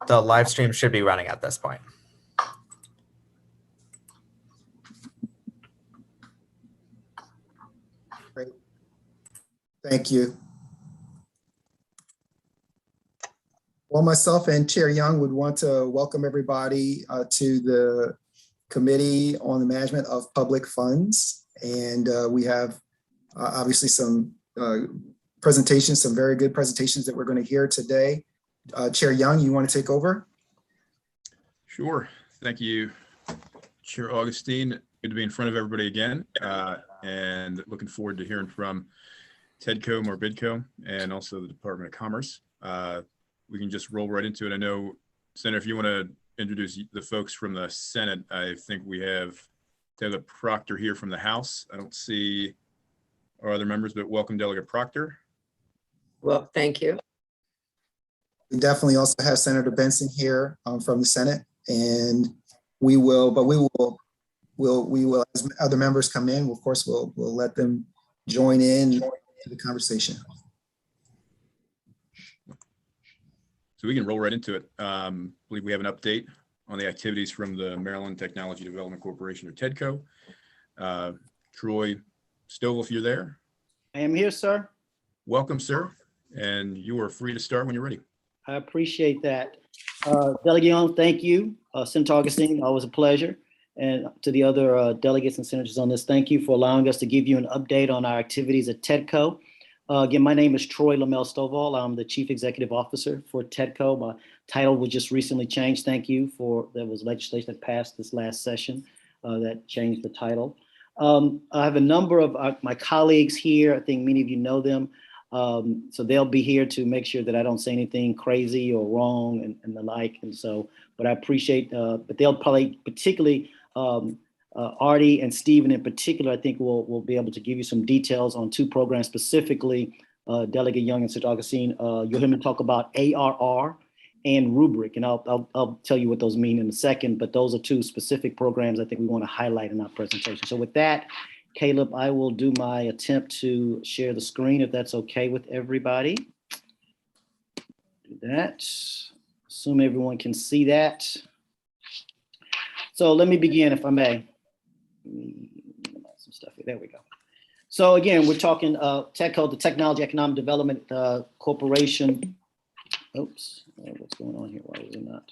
The live stream should be running at this point. Great. Thank you. Well, myself and Chair Young would want to welcome everybody to the Committee on the Management of Public Funds. And we have obviously some presentations, some very good presentations that we're going to hear today. Chair Young, you want to take over? Sure. Thank you, Chair Augustine. Good to be in front of everybody again, and looking forward to hearing from Tedco, Morbidco, and also the Department of Commerce. We can just roll right into it. I know, Senator, if you want to introduce the folks from the Senate, I think we have Delegate Proctor here from the House. I don't see our other members, but welcome, Delegate Proctor. Well, thank you. We definitely also have Senator Benson here from the Senate, and we will, as other members come in, of course, we'll let them join in to the conversation. So we can roll right into it. I believe we have an update on the activities from the Maryland Technology Development Corporation, or Tedco. Troy Stovall, if you're there. I am here, sir. Welcome, sir. And you are free to start when you're ready. I appreciate that. Delegate Young, thank you. Senator Augustine, always a pleasure. And to the other delegates and senators on this, thank you for allowing us to give you an update on our activities at Tedco. Again, my name is Troy Lamel Stovall. I'm the Chief Executive Officer for Tedco. My title was just recently changed. Thank you for, there was legislation that passed this last session that changed the title. I have a number of my colleagues here. I think many of you know them. So they'll be here to make sure that I don't say anything crazy or wrong and the like. And so, but I appreciate, but they'll probably particularly, Artie and Stephen in particular, I think will be able to give you some details on two programs specifically, Delegate Young and Senator Augustine. You'll hear me talk about ARR and Rubric, and I'll tell you what those mean in a second, but those are two specific programs I think we want to highlight in our presentation. So with that, Caleb, I will do my attempt to share the screen if that's okay with everybody. Do that. Assume everyone can see that. So let me begin, if I may. Some stuff here. There we go. So again, we're talking Tedco, the Technology Economic Development Corporation. Oops, what's going on here? Why is it not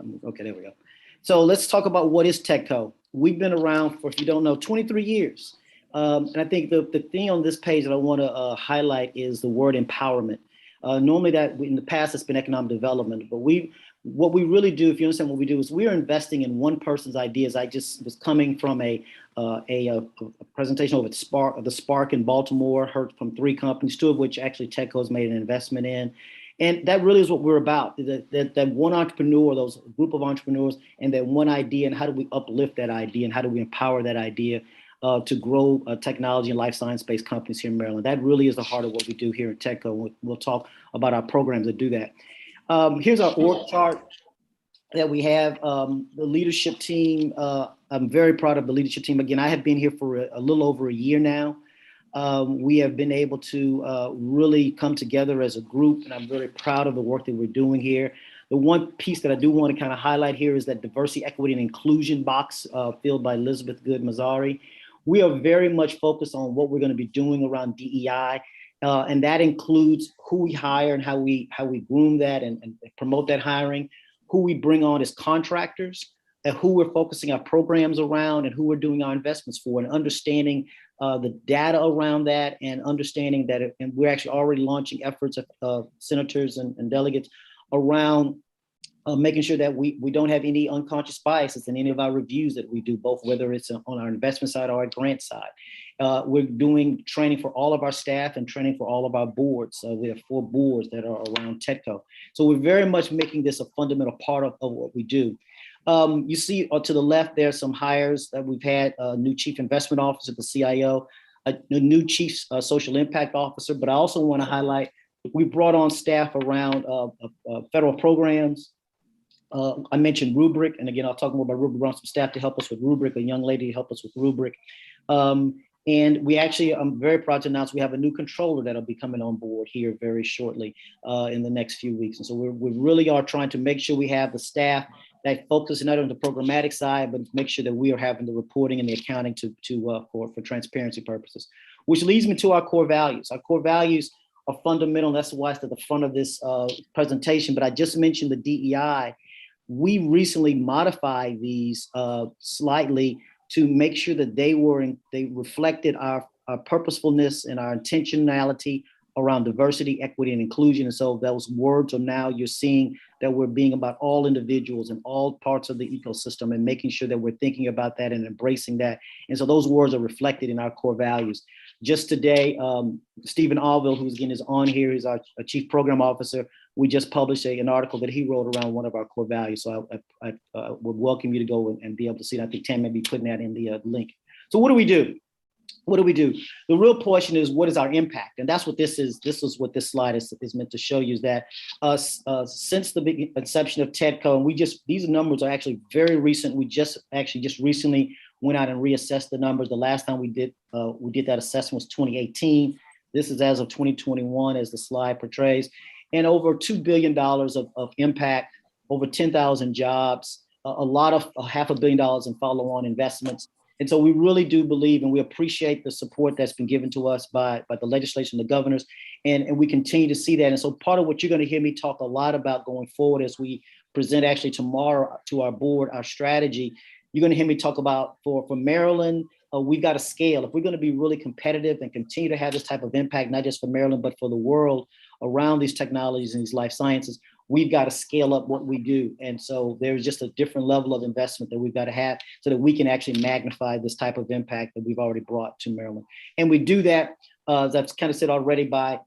moving? Okay, there we go. So let's talk about what is Tedco. We've been around for, if you don't know, 23 years. And I think the thing on this page that I want to highlight is the word empowerment. Normally in the past, it's been economic development, but what we really do, if you understand what we do, is we are investing in one person's ideas. I just was coming from a presentation over at the Spark in Baltimore, heard from 3 companies, 2 of which actually Tedco has made an investment in. And that really is what we're about, that one entrepreneur, those group of entrepreneurs, and that one idea, and how do we uplift that idea, and how do we empower that idea to grow technology and life science-based companies here in Maryland. That really is the heart of what we do here at Tedco. We'll talk about our programs that do that. Here's our org chart that we have. The leadership team, I'm very proud of the leadership team. Again, I have been here for a little over a year now. We have been able to really come together as a group, and I'm very proud of the work that we're doing here. The one piece that I do want to kind of highlight here is that diversity, equity, and inclusion box filled by Elizabeth Good-Mazzari. We are very much focused on what we're going to be doing around DEI. And that includes who we hire and how we groom that and promote that hiring, who we bring on as contractors, and who we're focusing our programs around, and who we're doing our investments for, and understanding the data around that, and understanding that, and we're actually already launching efforts of senators and delegates around making sure that we don't have any unconscious biases in any of our reviews that we do, both whether it's on our investment side or our grant side. We're doing training for all of our staff and training for all of our boards. We have 4 boards that are around Tedco. So we're very much making this a fundamental part of what we do. You see to the left, there are some hires that we've had, a new chief investment officer, the CIO, a new chief social impact officer, but I also want to highlight, we brought on staff around federal programs. I mentioned Rubric, and again, I'll talk more about Rubric. We're on some staff to help us with Rubric, a young lady to help us with Rubric. And we actually, I'm very proud to announce we have a new controller that'll be coming on board here very shortly in the next few weeks. And so we really are trying to make sure we have the staff that focus not on the programmatic side, but make sure that we are having the reporting and the accounting for transparency purposes, which leads me to our core values. Our core values are fundamental. That's why it's at the front of this presentation. But I just mentioned the DEI. We recently modified these slightly to make sure that they reflected our purposefulness and our intentionality around diversity, equity, and inclusion. And so those words are now, you're seeing that we're being about all individuals and all parts of the ecosystem and making sure that we're thinking about that and embracing that. And so those words are reflected in our core values. Just today, Stephen Allville, who's again is on here, he's our chief program officer. We just published an article that he wrote around one of our core values. So I would welcome you to go and be able to see it. I think Tam may be putting that in the link. So what do we do? What do we do? The real portion is, what is our impact? And that's what this is. This is what this slide is meant to show you, is that since the inception of Tedco, and these numbers are actually very recent. We just recently went out and reassessed the numbers. The last time we did that assessment was 2018. This is as of 2021, as the slide portrays, and over $2 billion of impact, over 10,000 jobs, a lot of $500 million in follow-on investments. And so we really do believe, and we appreciate the support that's been given to us by the legislation, the governors, and we continue to see that. And so part of what you're going to hear me talk a lot about going forward as we present actually tomorrow to our board, our strategy, you're going to hear me talk about for Maryland, we've got to scale. If we're going to be really competitive and continue to have this type of impact, not just for Maryland, but for the world around these technologies and these life sciences, we've got to scale up what we do. And so there's just a different level of investment that we've got to have so that we can actually magnify this type of impact that we've already brought to Maryland. And we do that, as I've kind of said already, by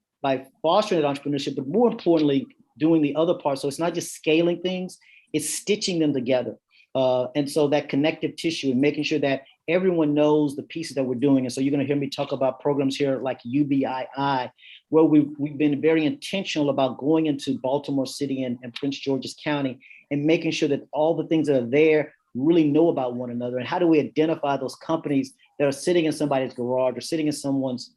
fostering that entrepreneurship, but more importantly, doing the other part. So it's not just scaling things, it's stitching them together. And so that connective tissue and making sure that everyone knows the pieces that we're doing. And so you're going to hear me talk about programs here like UBII, where we've been very intentional about going into Baltimore City and Prince George's County and making sure that all the things that are there really know about one another. And how do we identify those companies that are sitting in somebody's garage or sitting in someone's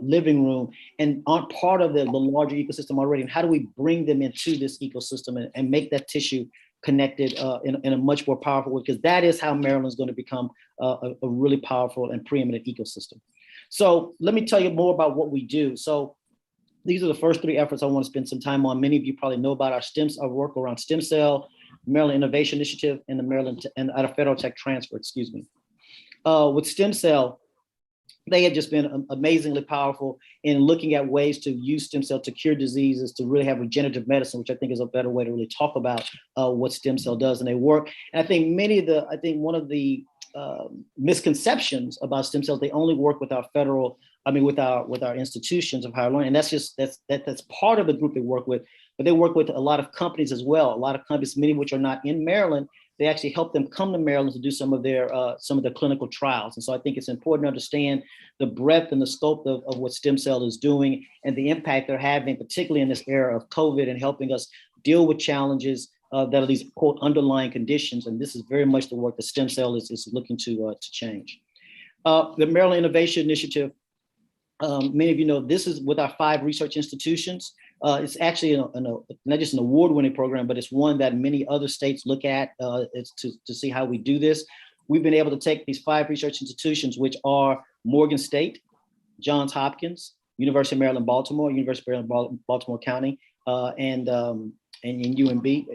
living room and aren't part of the larger ecosystem already? And how do we bring them into this ecosystem and make that tissue connected in a much more powerful way? Because that is how Maryland's going to become a really powerful and preeminent ecosystem. So let me tell you more about what we do. So these are the first three efforts I want to spend some time on. Many of you probably know about our work around stem cell, Maryland Innovation Initiative, and the Maryland and our federal tech transfer, excuse me. With stem cell, they have just been amazingly powerful in looking at ways to use stem cell to cure diseases, to really have regenerative medicine, which I think is a better way to really talk about what stem cell does, and they work. And I think one of the misconceptions about stem cells, they only work with our with our institutions of higher learning, and that's part of the group they work with. But they work with a lot of companies as well. A lot of companies, many of which are not in Maryland, they actually help them come to Maryland to do some of their clinical trials. And so I think it's important to understand the breadth and the scope of what stem cell is doing and the impact they're having, particularly in this era of COVID, and helping us deal with challenges that are these quote underlying conditions. And this is very much the work that stem cell is looking to change. The Maryland Innovation Initiative, many of you know, this is with our 5 research institutions. It's actually not just an award-winning program, but it's one that many other states look at to see how we do this. We've been able to take these 5 research institutions, which are Morgan State, Johns Hopkins, University of Maryland, Baltimore, University of Maryland, Baltimore County, and UMB,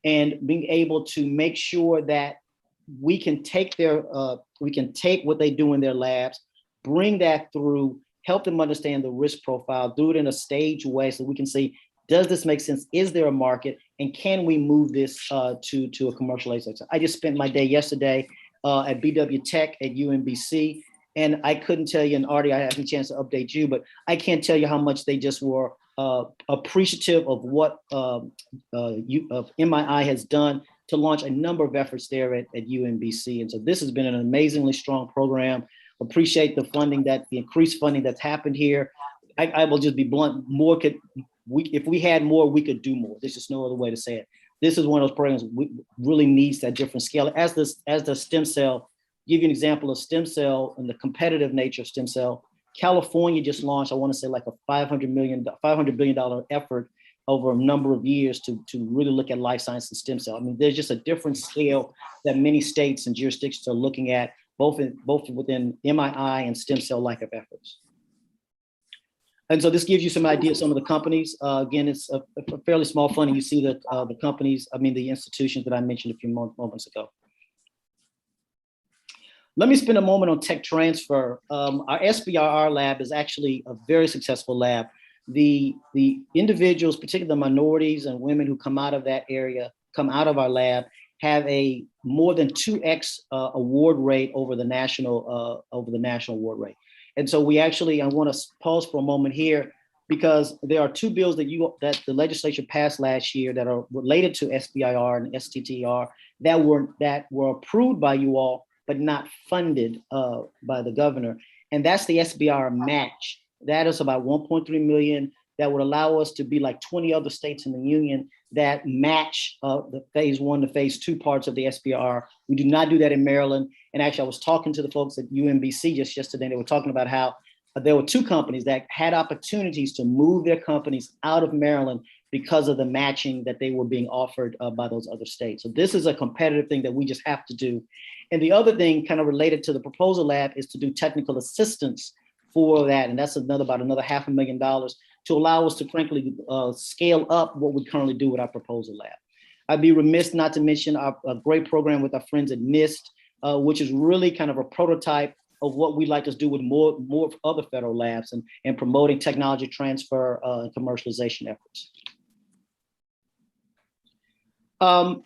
and being able to make sure that we can take what they do in their labs, bring that through, help them understand the risk profile, do it in a staged way so we can see, does this make sense? Is there a market? And can we move this to a commercialization? I just spent my day yesterday at BW Tech at UMBC, and I couldn't tell you, and Artie, I haven't a chance to update you, but I can't tell you how much they just were appreciative of what MII has done to launch a number of efforts there at UMBC. And so this has been an amazingly strong program. Appreciate the increased funding that's happened here. I will just be blunt, if we had more, we could do more. There's just no other way to say it. This is one of those programs really needs that different scale, as the stem cell give you an example of stem cell and the competitive nature of stem cell, California just launched, I want to say like a $500 billion effort over a number of years to really look at life science and stem cell. I mean, there's just a different scale that many states and jurisdictions are looking at, both within MII and stem cell like efforts. And so this gives you some idea of some of the companies. Again, it's a fairly small fund, and you see that the companies, the institutions that I mentioned a few moments ago. Let me spend a moment on tech transfer. Our SBIR lab is actually a very successful lab. The individuals, particularly the minorities and women who come out of that area, come out of our lab, have a more than 2x award rate over the national award rate. And so we actually, I want to pause for a moment here, because there are two bills that the legislature passed last year that are related to SBIR and STTR that were approved by you all, but not funded by the governor. And that's the SBIR match. That is about 1.3 million that would allow us to be like 20 other states in the union that match the phase 1 to phase 2 parts of the SBIR. We do not do that in Maryland. And actually, I was talking to the folks at UMBC just yesterday. They were talking about how there were 2 companies that had opportunities to move their companies out of Maryland because of the matching that they were being offered by those other states. So this is a competitive thing that we just have to do. And the other thing kind of related to the proposal lab is to do technical assistance for that. And that's about another $500,000 to allow us to frankly scale up what we currently do with our proposal lab. I'd be remiss not to mention a great program with our friends at NIST, which is really kind of a prototype of what we'd like to do with more other federal labs and promoting technology transfer and commercialization efforts.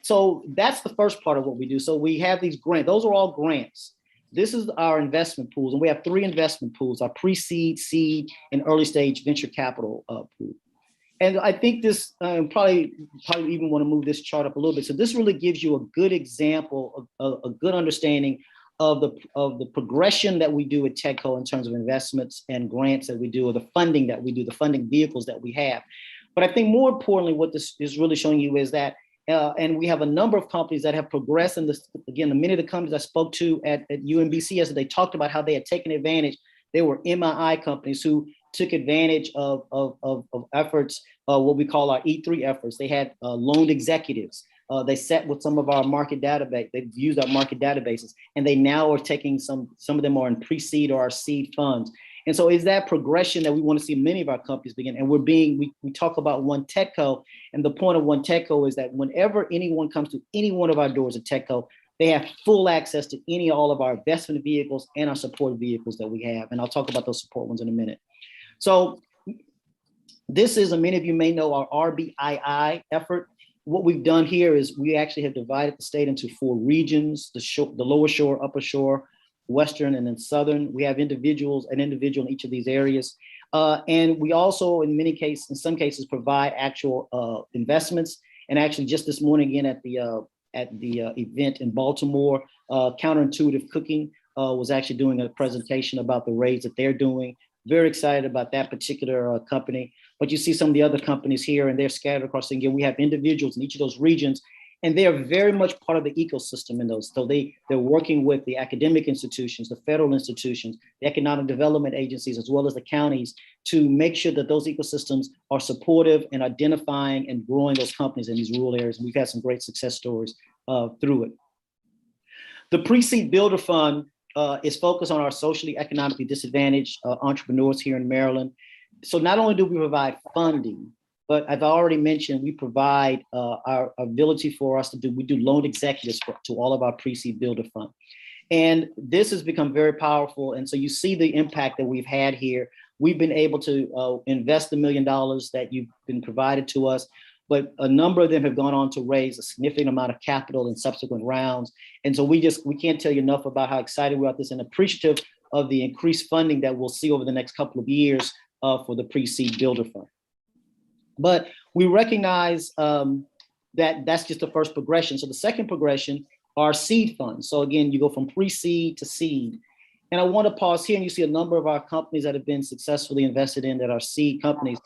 So that's the first part of what we do. So we have these grants, those are all grants. This is our investment pools, and we have 3 investment pools, our pre-seed, seed, and early stage venture capital pool. And I think this, probably even want to move this chart up a little bit. So this really gives you a good example, a good understanding of the progression that we do at Tedco in terms of investments and grants that we do, or the funding that we do, the funding vehicles that we have. But I think more importantly, what this is really showing you is that and we have a number of companies that have progressed in this. Again, many of the companies I spoke to at UMBC yesterday talked about how they had taken advantage. They were MII companies who took advantage of efforts, what we call our E3 efforts. They had loaned executives. They sat with some of our market database. They've used our market databases, and they now are taking some of them are in pre-seed or our seed funds. And so is that progression that we want to see many of our companies begin. And we talk about One Tedco, and the point of One Tedco is that whenever anyone comes to any one of our doors at Tedco, they have full access to all of our investment vehicles and our support vehicles that we have. And I'll talk about those support ones in a minute. So this is, and many of you may know, our RBII effort. What we've done here is we actually have divided the state into 4 regions, the lower shore, upper shore, Western, and then Southern. We have an individual in each of these areas. And we also, in some cases, provide actual investments. And actually just this morning again at the event in Baltimore, Counterintuitive Cooking was actually doing a presentation about the raids that they're doing. Very excited about that particular company. But you see some of the other companies here, and they're scattered across. Again, we have individuals in each of those regions, and they are very much part of the ecosystem in those. So they're working with the academic institutions, the federal institutions, the economic development agencies, as well as the counties, to make sure that those ecosystems are supportive and identifying and growing those companies in these rural areas. And we've had some great success stories through it. The Precede Builder Fund is focused on our socially, economically disadvantaged entrepreneurs here in Maryland. So not only do we provide funding, but I've already mentioned we provide our ability for us we do loan executives to all of our Precede Builder Fund. And this has become very powerful. And so you see the impact that we've had here. We've been able to invest $1 million that you've been provided to us, but a number of them have gone on to raise a significant amount of capital in subsequent rounds. And so we can't tell you enough about how excited we are about this and appreciative of the increased funding that we'll see over the next couple of years for the Precede Builder Fund. But we recognize that that's just the first progression. So the second progression are seed funds. So again, you go from pre-seed to seed. And I want to pause here, and you see a number of our companies that have been successfully invested in that are seed companies.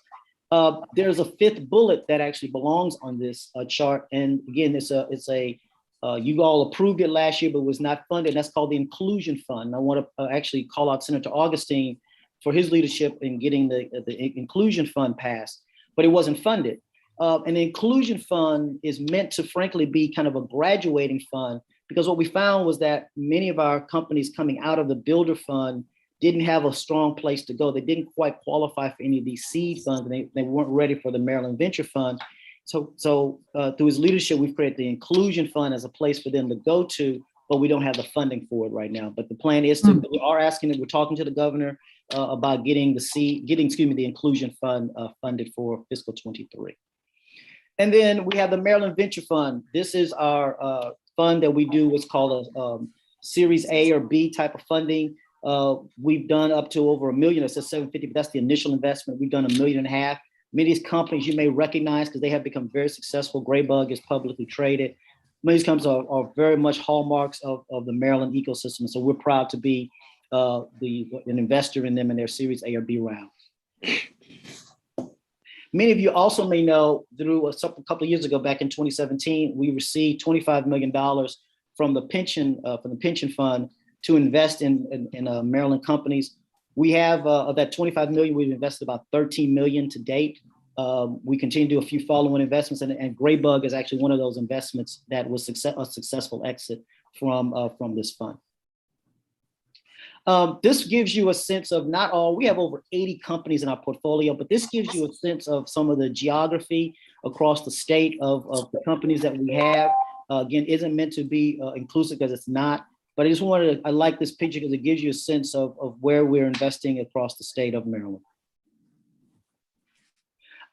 There's a 5th bullet that actually belongs on this chart. And again, it's a You all approved it last year, but was not funded. That's called the Inclusion Fund. I want to actually call out Senator Augustine for his leadership in getting the Inclusion Fund passed, but it wasn't funded. And the Inclusion Fund is meant to frankly be kind of a graduating fund, because what we found was that many of our companies coming out of the Builder Fund didn't have a strong place to go. They didn't quite qualify for any of these seed funds, and they weren't ready for the Maryland Venture Fund. So through his leadership, we've created the Inclusion Fund as a place for them to go to, but we don't have the funding for it right now. But the plan is to, we are asking that we're talking to the governor about getting the Inclusion Fund funded for fiscal 23. And then we have the Maryland Venture Fund. This is our fund that we do what's called a Series A or B type of funding. We've done up to over $1 million. It says 750, but that's the initial investment. We've done $1.5 million. Many of these companies you may recognize because they have become very successful. Graybug is publicly traded. Many of these companies are very much hallmarks of the Maryland ecosystem. So we're proud to be an investor in them in their Series A or B round. Many of you also may know through a couple of years ago, back in 2017, we received $25 million from the pension fund to invest in Maryland companies. We have of that 25 million, we've invested about 13 million to date. We continue to do a few follow-on investments, and Graybug is actually one of those investments that was a successful exit from this fund. This gives you a sense of we have over 80 companies in our portfolio, but this gives you a sense of some of the geography across the state of the companies that we have. Again, isn't meant to be inclusive because it's not, but I like this picture because it gives you a sense of where we're investing across the state of Maryland.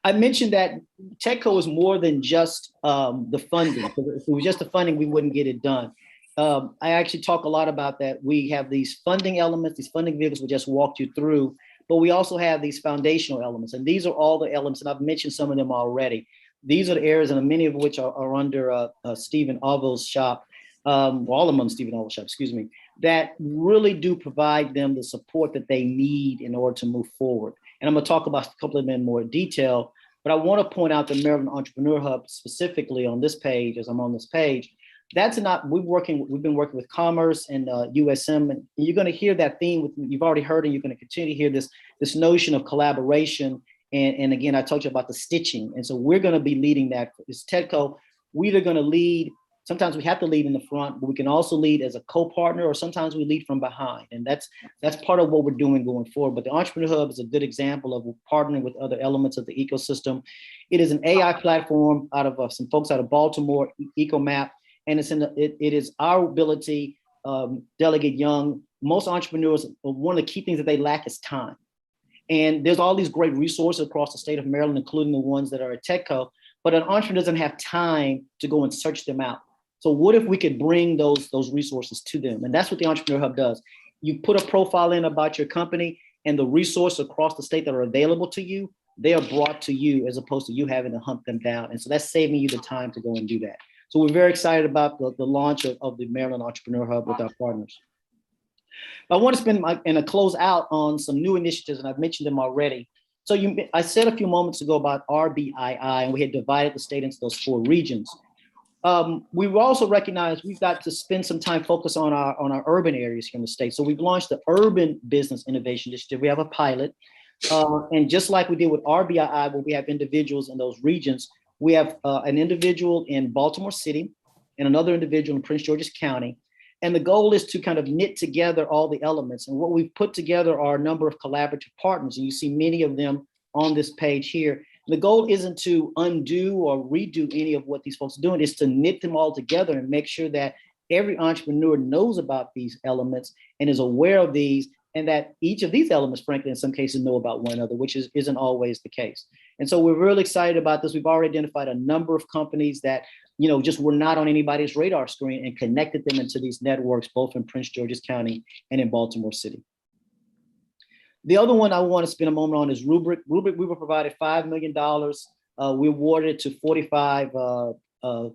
I mentioned that Tedco is more than just the funding. If it was just the funding, we wouldn't get it done. I actually talk a lot about that. We have these funding elements, these funding vehicles we just walked you through, but we also have these foundational elements. And these are all the elements, and I've mentioned some of them already. These are the areas, and many of which are under Stephen Oville's shop, all of them on Stephen Oville's shop, excuse me, that really do provide them the support that they need in order to move forward. And I'm gonna talk about a couple of them in more detail, but I wanna point out the Maryland Entrepreneur Hub specifically on this page, as I'm on this page. We've been working with Commerce and USM, and you're going to hear that theme. You've already heard, and you're going to continue to hear this notion of collaboration. And again, I told you about the stitching, and so we're going to be leading that. It's Tedco. We're either going to lead. Sometimes we have to lead in the front, but we can also lead as a co-partner, or sometimes we lead from behind, and that's part of what we're doing going forward. But the Entrepreneur Hub is a good example of partnering with other elements of the ecosystem. It is an AI platform out of some folks out of Baltimore, EcoMap. And it is our ability, Delegate Young, most entrepreneurs, one of the key things that they lack is time. And there's all these great resources across the state of Maryland, including the ones that are at Tedco, but an entrepreneur doesn't have time to go and search them out. So what if we could bring those resources to them? And that's what the Entrepreneur Hub does. You put a profile in about your company, and the resources across the state that are available to you, they are brought to you as opposed to you having to hunt them down. And so that's saving you the time to go and do that. So we're very excited about the launch of the Maryland Entrepreneur Hub with our partners. I want to spend a close out on some new initiatives, and I've mentioned them already. So I said a few moments ago about RBII, and we had divided the state into those 4 regions. We've also recognized we've got to spend some time focused on our urban areas here in the state. So we've launched the Urban Business Innovation Initiative. We have a pilot, and just like we did with RBII, where we have individuals in those regions, we have an individual in Baltimore City and another individual in Prince George's County. And the goal is to kind of knit together all the elements. And what we've put together are a number of collaborative partners. And you see many of them on this page here. And the goal isn't to undo or redo any of what these folks are doing. It's to knit them all together and make sure that every entrepreneur knows about these elements and is aware of these, and that each of these elements, frankly, in some cases know about one another, which isn't always the case. And so we're really excited about this. We've already identified a number of companies that, just were not on anybody's radar screen, and connected them into these networks, both in Prince George's County and in Baltimore City. The other one I want to spend a moment on is Rubric. Rubric, we were provided $5 million. We awarded it to 45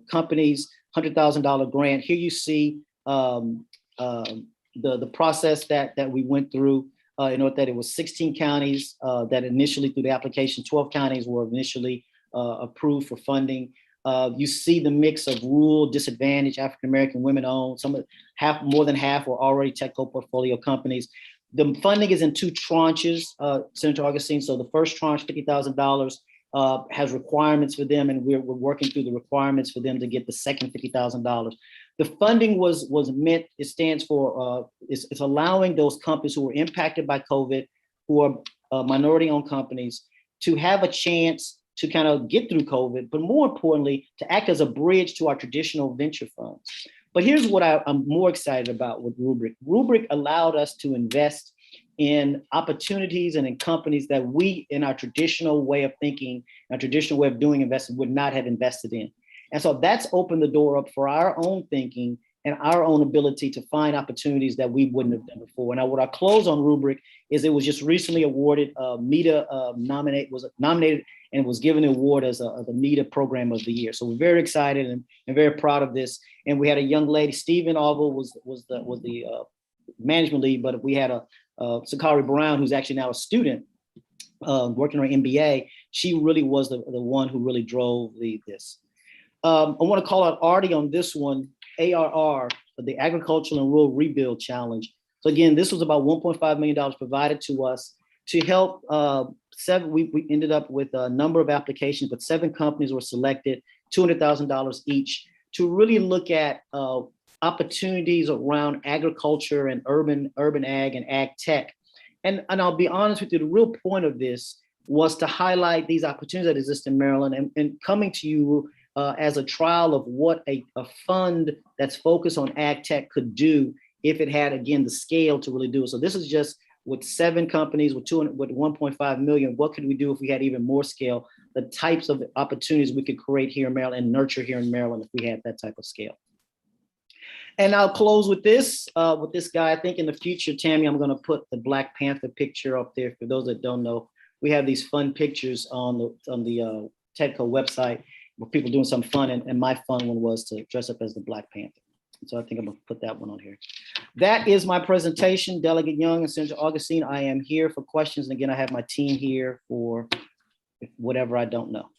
companies, $100,000 grant. Here you see the process that we went through. In order that it was 16 counties that initially, through the application, 12 counties were initially approved for funding. You see the mix of rural, disadvantaged, African-American, women-owned. More than half were already Tedco portfolio companies. The funding is in 2 tranches, Senator Augustine. So the first tranche, $50,000, has requirements for them, and we're working through the requirements for them to get the second $50,000. The funding was meant, it stands for, it's allowing those companies who were impacted by COVID, who are minority-owned companies, to have a chance to kind of get through COVID, but more importantly, to act as a bridge to our traditional venture funds. But here's what I'm more excited about with Rubric. Rubric allowed us to invest in opportunities and in companies that we, in our traditional way of thinking, our traditional way of doing investing, would not have invested in. And so that's opened the door up for our own thinking and our own ability to find opportunities that we wouldn't have done before. Now, what I close on Rubric is it was just recently awarded, META was nominated and was given an award as the META Program of the Year. So we're very excited and very proud of this. And we had a young lady, Stephen Alva was the management lead, but we had Sakari Brown, who's actually now a student working on her MBA. She really was the one who really drove this. I want to call out Artie on this one, ARR, the Agricultural and Rural Rebuild Challenge. So again, this was about $1.5 million provided to us to help we ended up with a number of applications, but 7 companies were selected, $200,000 each, to really look at opportunities around agriculture and urban ag and ag tech. And I'll be honest with you, the real point of this was to highlight these opportunities that exist in Maryland and coming to you as a trial of what a fund that's focused on ag tech could do if it had, again, the scale to really do it. So this is just with 7 companies with 1.5 million. What could we do if we had even more scale? The types of opportunities we could create here in Maryland and nurture here in Maryland if we had that type of scale. And I'll close with this guy. I think in the future, Tammy, I'm going to put the Black Panther picture up there. For those that don't know, we have these fun pictures on the Tedco website where people doing some fun, and my fun one was to dress up as the Black Panther. So I think I'm going to put that one on here. That is my presentation. Delegate Young and Senator Augustine, I am here for questions. And again, I have my team here for whatever I don't know.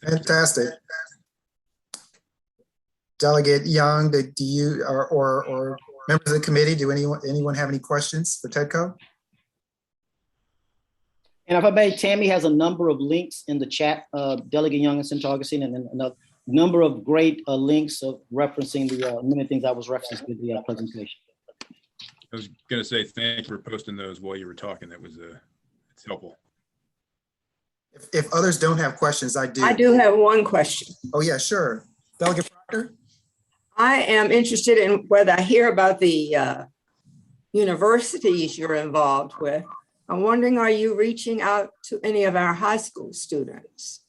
Fantastic. Delegate Young, do you or members of the committee, do anyone have any questions for Tedco? And if I may, Tammy has a number of links in the chat, Delegate Young and Senator Augustine, and then a number of great links of referencing the many things I was referencing in the presentation. I was going to say thank you for posting those while you were talking. That was it's helpful. If others don't have questions, I do. I do have one question. Oh yeah, sure. Delegate Proctor? I am interested in whether I hear about the universities you're involved with. I'm wondering, are you reaching out to any of our high school students?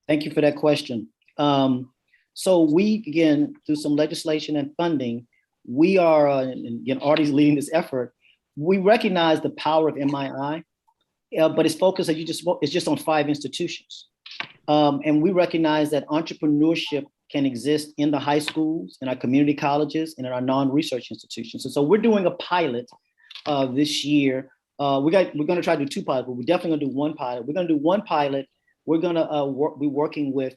Thank you for that question. So we, again, through some legislation and funding, we are, and again, Artie's leading this effort, we recognize the power of MII, but it's focused, it's just on 5 institutions. And we recognize that entrepreneurship can exist in the high schools, in our community colleges, and in our non-research institutions. And so we're doing a pilot this year. We're going to try to do 2 pilots, but we're definitely going to do 1 pilot. We're going to do 1 pilot. We're going to be working with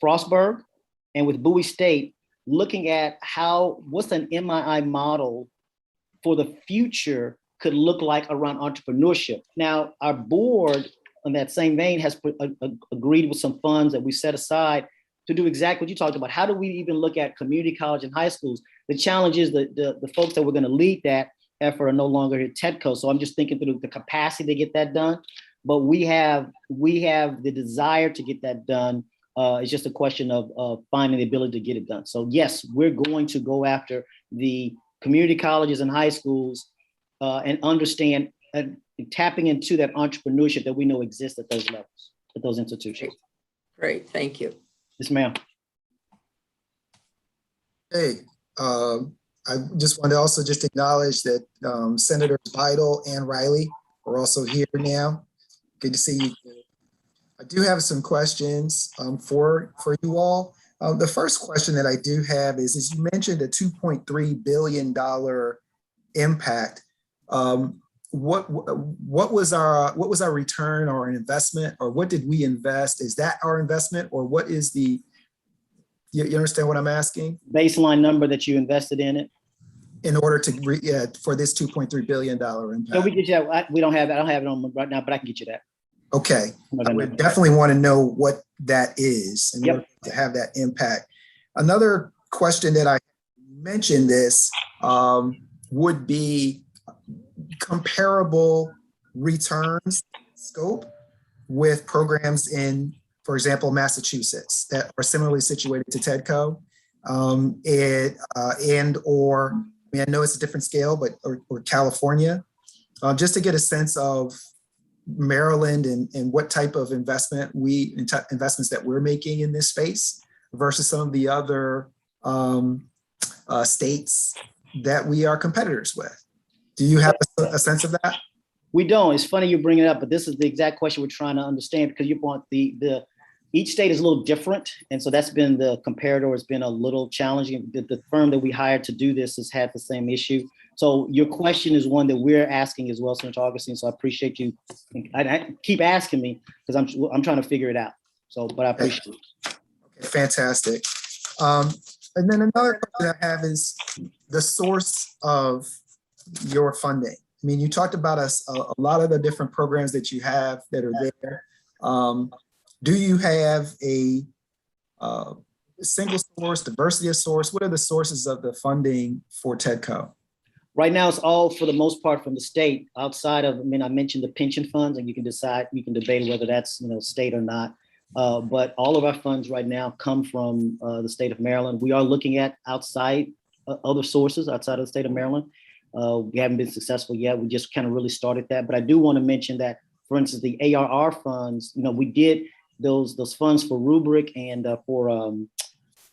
Frostburg and with Bowie State, looking at what's an MII model for the future could look like around entrepreneurship. Now, our board, in that same vein, has agreed with some funds that we set aside to do exactly what you talked about. How do we even look at community college and high schools? The challenge is that the folks that we're going to lead that effort are no longer here at Tedco. So I'm just thinking through the capacity to get that done. But we have the desire to get that done. It's just a question of finding the ability to get it done. So yes, we're going to go after the community colleges and high schools and understand and tapping into that entrepreneurship that we know exists at those levels, at those institutions. Great, thank you. Yes, ma'am. Hey, I just want to also just acknowledge that Senators Vital and Riley are also here now. Good to see you. I do have some questions for you all. The first question that I do have is you mentioned a $2.3 billion impact. what was our return or an investment, or what did we invest? Is that our investment, or what is the, you understand what I'm asking? Baseline number that you invested in it. In order to for this $2.3 billion impact. So we get you that. We don't have that. I don't have it on right now, but I can get you that. Okay, I would definitely want to know what that is in order to have that impact. Another question that I mentioned this would be comparable returns scope with programs in, for example, Massachusetts that are similarly situated to Tedco, and or, I mean, I know it's a different scale, but or California, just to get a sense of Maryland and what type of investments that we're making in this space versus some of the other states that we are competitors with. Do you have a sense of that? We don't. It's funny you bring it up, but this is the exact question we're trying to understand, because you want each state is a little different. And so that's been the comparator has been a little challenging. The firm that we hired to do this has had the same issue. So your question is one that we're asking as well, Senator Augustine. So I appreciate you. I keep asking me because I'm trying to figure it out. So, but I appreciate it. Okay, fantastic. And then another question I have is the source of your funding. I mean, you talked about a lot of the different programs that you have that are there. Do you have a single source, diversity of source? What are the sources of the funding for Tedco? Right now, it's all for the most part from the state. Outside of, I mean, I mentioned the pension funds, and you can debate whether that's state or not. But all of our funds right now come from the state of Maryland. We are looking at outside other sources outside of the state of Maryland. We haven't been successful yet. We just kind of really started that. But I do want to mention that, for instance, the ARR funds, we did those funds for Rubric and for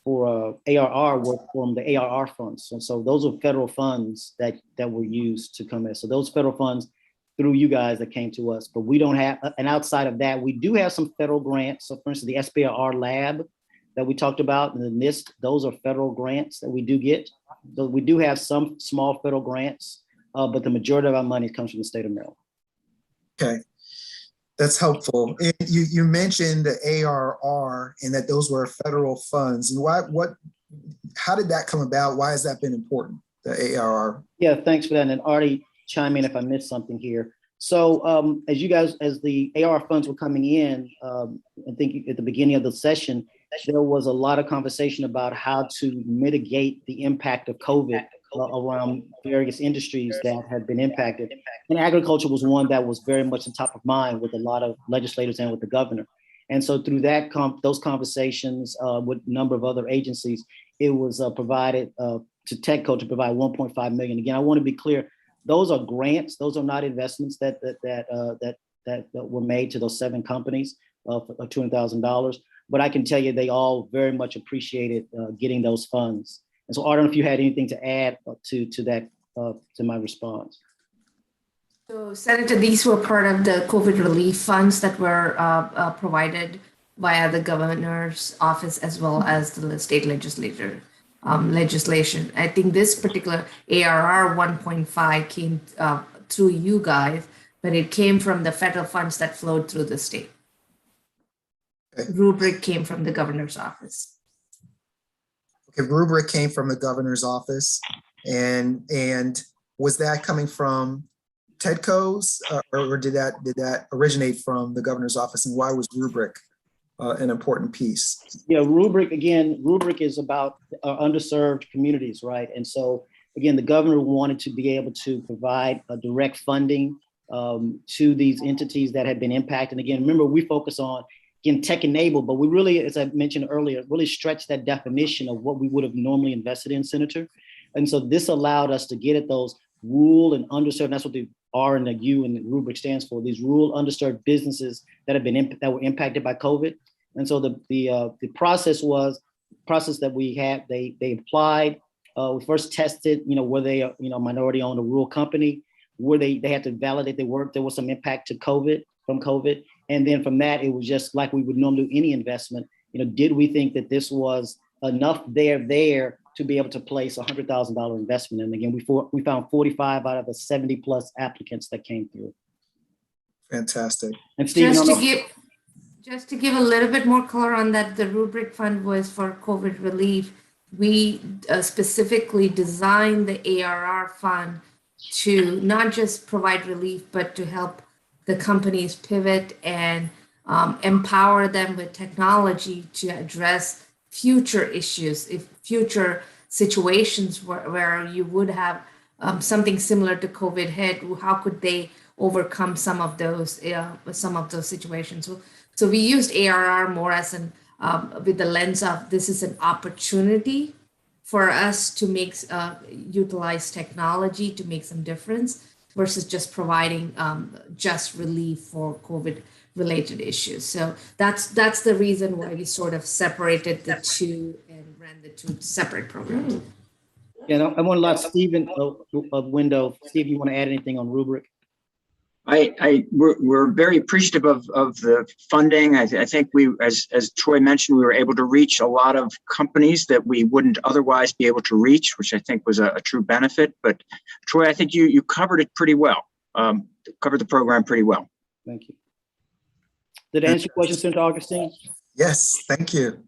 ARR were from the ARR funds. So those are federal funds that were used to come in. So those federal funds through you guys that came to us, but we don't have, and outside of that, we do have some federal grants. So for instance, the SBIR lab that we talked about, and the NIST, those are federal grants that we do get. So we do have some small federal grants, but the majority of our money comes from the state of Maryland. Okay, that's helpful. And you mentioned the ARR and that those were federal funds. And how did that come about? Why has that been important, the ARR? Yeah, thanks for that. And Artie, chime in if I missed something here. So as the ARR funds were coming in, I think at the beginning of the session, there was a lot of conversation about how to mitigate the impact of COVID around various industries that have been impacted. And agriculture was one that was very much on top of mind with a lot of legislators and with the governor. And so through that those conversations with a number of other agencies, it was provided to Tedco to provide $1.5 million. Again, I want to be clear, those are grants. Those are not investments that were made to those 7 companies for $200,000. But I can tell you they all very much appreciated getting those funds. And so I don't know if you had anything to add to that, to my response. So Senator, these were part of the COVID relief funds that were provided via the governor's office as well as the state legislature legislation. I think this particular ARR 1.5 came through you guys, but it came from the federal funds that flowed through the state. Okay. Rubric came from the governor's office. Okay, Rubric came from the governor's office, and was that coming from Tedco's, or did that originate from the governor's office? And why was Rubric an important piece? Yeah, Rubric is about underserved communities, right? And so again, the governor wanted to be able to provide a direct funding to these entities that had been impacted. And again, remember, we focus on tech enabled, but we really, as I mentioned earlier, really stretched that definition of what we would have normally invested in, Senator. And so this allowed us to get at those rural and underserved. And that's what the R and the U and the Rubric stands for. These rural underserved businesses that were impacted by COVID. And so the process that we had. They applied. We first tested, were they a minority owned or rural company? Were they had to validate their work? There was some impact to from COVID. And then from that, it was just like we would normally do any investment. Did we think that this was enough there to be able to place $100,000 investment in. Again, we found 45 out of the 70 plus applicants that came through. Fantastic. And Stephen, Just to give a little bit more color on that, the rubric fund was for COVID relief. We specifically designed the ARR fund to not just provide relief, but to help the companies pivot and empower them with technology to address future issues, if future situations where you would have something similar to COVID hit, how could they overcome some of those situations? So we used ARR more as with the lens of this is an opportunity for us to utilize technology to make some difference versus just providing just relief for COVID related issues. So that's the reason why we sort of separated the two and ran the two separate programs. Yeah, I want to let Stephen a window. Steve, you want to add anything on rubric? We're very appreciative of the funding. I think as Troy mentioned, we were able to reach a lot of companies that we wouldn't otherwise be able to reach, which I think was a true benefit. But Troy, I think you covered it pretty well. Covered the program pretty well. Thank you. Did I answer your question, Senator Augustine? Yes, thank you.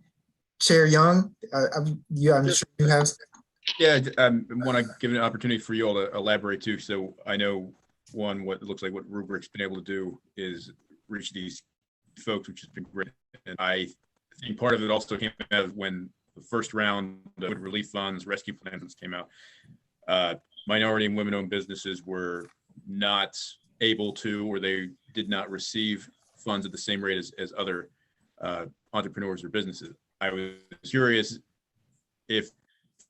Chair Young, I'm sure you have. Yeah, I want to give an opportunity for you all to elaborate too. So I know what it looks like what Rubric's been able to do is reach these folks, which has been great. And I think part of it also came out of when the first round of relief funds, rescue plans came out. Minority and women-owned businesses were not able to, or they did not receive funds at the same rate as other entrepreneurs or businesses. I was curious if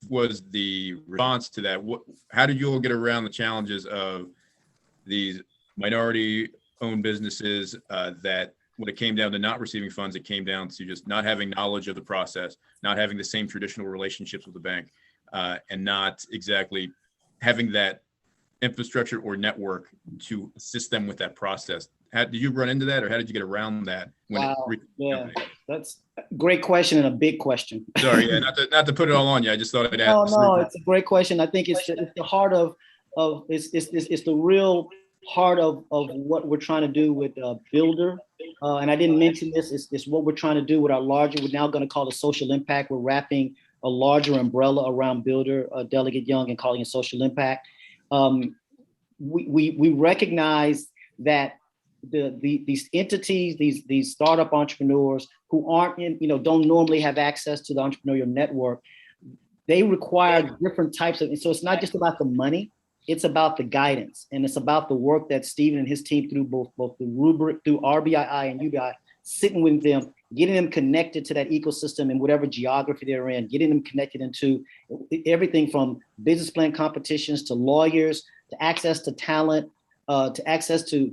was the response to that. How did you all get around the challenges of these minority-owned businesses that when it came down to not receiving funds, it came down to just not having knowledge of the process, not having the same traditional relationships with the bank, and not exactly having that infrastructure or network to assist them with that process? Did you run into that, or how did you get around that? Yeah, that's a great question and a big question. Sorry, yeah, not to put it all on you. I just thought I'd ask. No, it's a great question. I think it's the heart of it's the real heart of what we're trying to do with Builder. And I didn't mention this. It's what we're trying to do with our larger. We're now going to call it social impact. We're wrapping a larger umbrella around Builder, Delegate Young, and calling it social impact. We recognize that these entities, these startup entrepreneurs who aren't don't normally have access to the entrepreneurial network, they require different types of, and so it's not just about the money, it's about the guidance, and it's about the work that Stephen and his team through both the rubric, through RBII and UBI, sitting with them, getting them connected to that ecosystem in whatever geography they're in, getting them connected into everything from business plan competitions to lawyers, to access to talent, to access to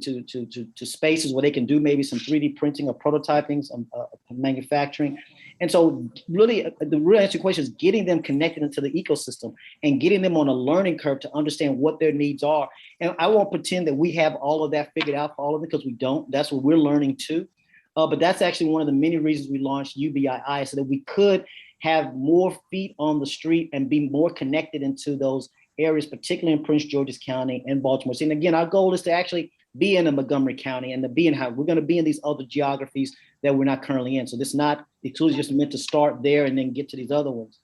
spaces where they can do maybe some 3D printing or prototyping, some manufacturing. And so really, the real answer to your question is getting them connected into the ecosystem and getting them on a learning curve to understand what their needs are. And I won't pretend that we have all of that figured out for all of it, because we don't. That's what we're learning too. But that's actually one of the many reasons we launched UBII, so that we could have more feet on the street and be more connected into those areas, particularly in Prince George's County and Baltimore City. And again, our goal is to actually be in Montgomery County and to be in how we're going to be in these other geographies that we're not currently in. So this is not exclusively just meant to start there and then get to these other ones.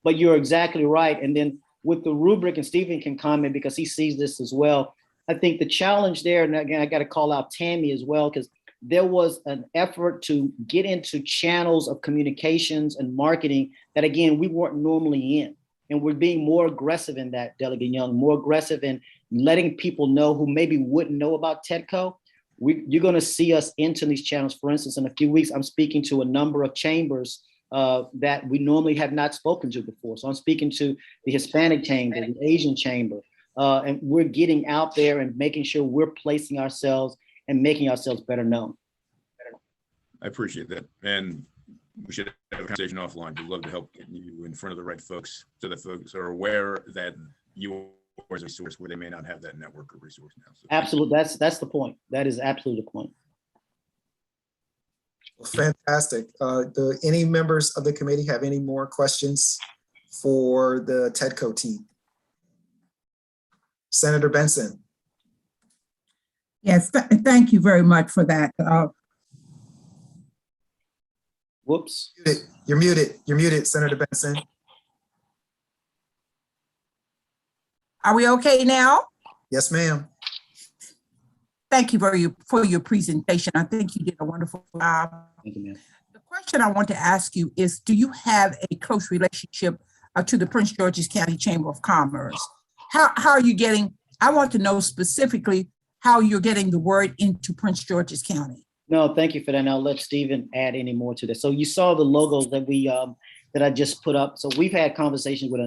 But you're exactly right. And then with the rubric, and Stephen can comment because he sees this as well, I think the challenge there, and again, I got to call out Tammy as well, because there was an effort to get into channels of communications and marketing that, again, we weren't normally in. And we're being more aggressive in that, Delegate Young, more aggressive in letting people know who maybe wouldn't know about Tedco. You're going to see us into these channels. For instance, in a few weeks, I'm speaking to a number of chambers that we normally have not spoken to before. So I'm speaking to the Hispanic chamber, the Asian chamber, and we're getting out there and making sure we're placing ourselves and making ourselves better known. I appreciate that. And we should have a conversation offline. We'd love to help get you in front of the right folks so that folks are aware that you are a resource where they may not have that network or resource now. So absolutely. That's the point. That is absolutely the point. Well, fantastic. Do any members of the committee have any more questions for the Tedco team? Senator Benson. Yes, thank you very much for that. Whoops. You're muted. You're muted, Senator Benson. Are we okay now? Yes, ma'am. Thank you for your presentation. I think you did a wonderful job. Thank you, ma'am. The question I want to ask you is, do you have a close relationship to the Prince George's County Chamber of Commerce? How are you getting, I want to know specifically how you're getting the word into Prince George's County. No, thank you for that. And I'll let Stephen add any more to this. So you saw the logos that that I just put up. So we've had conversations with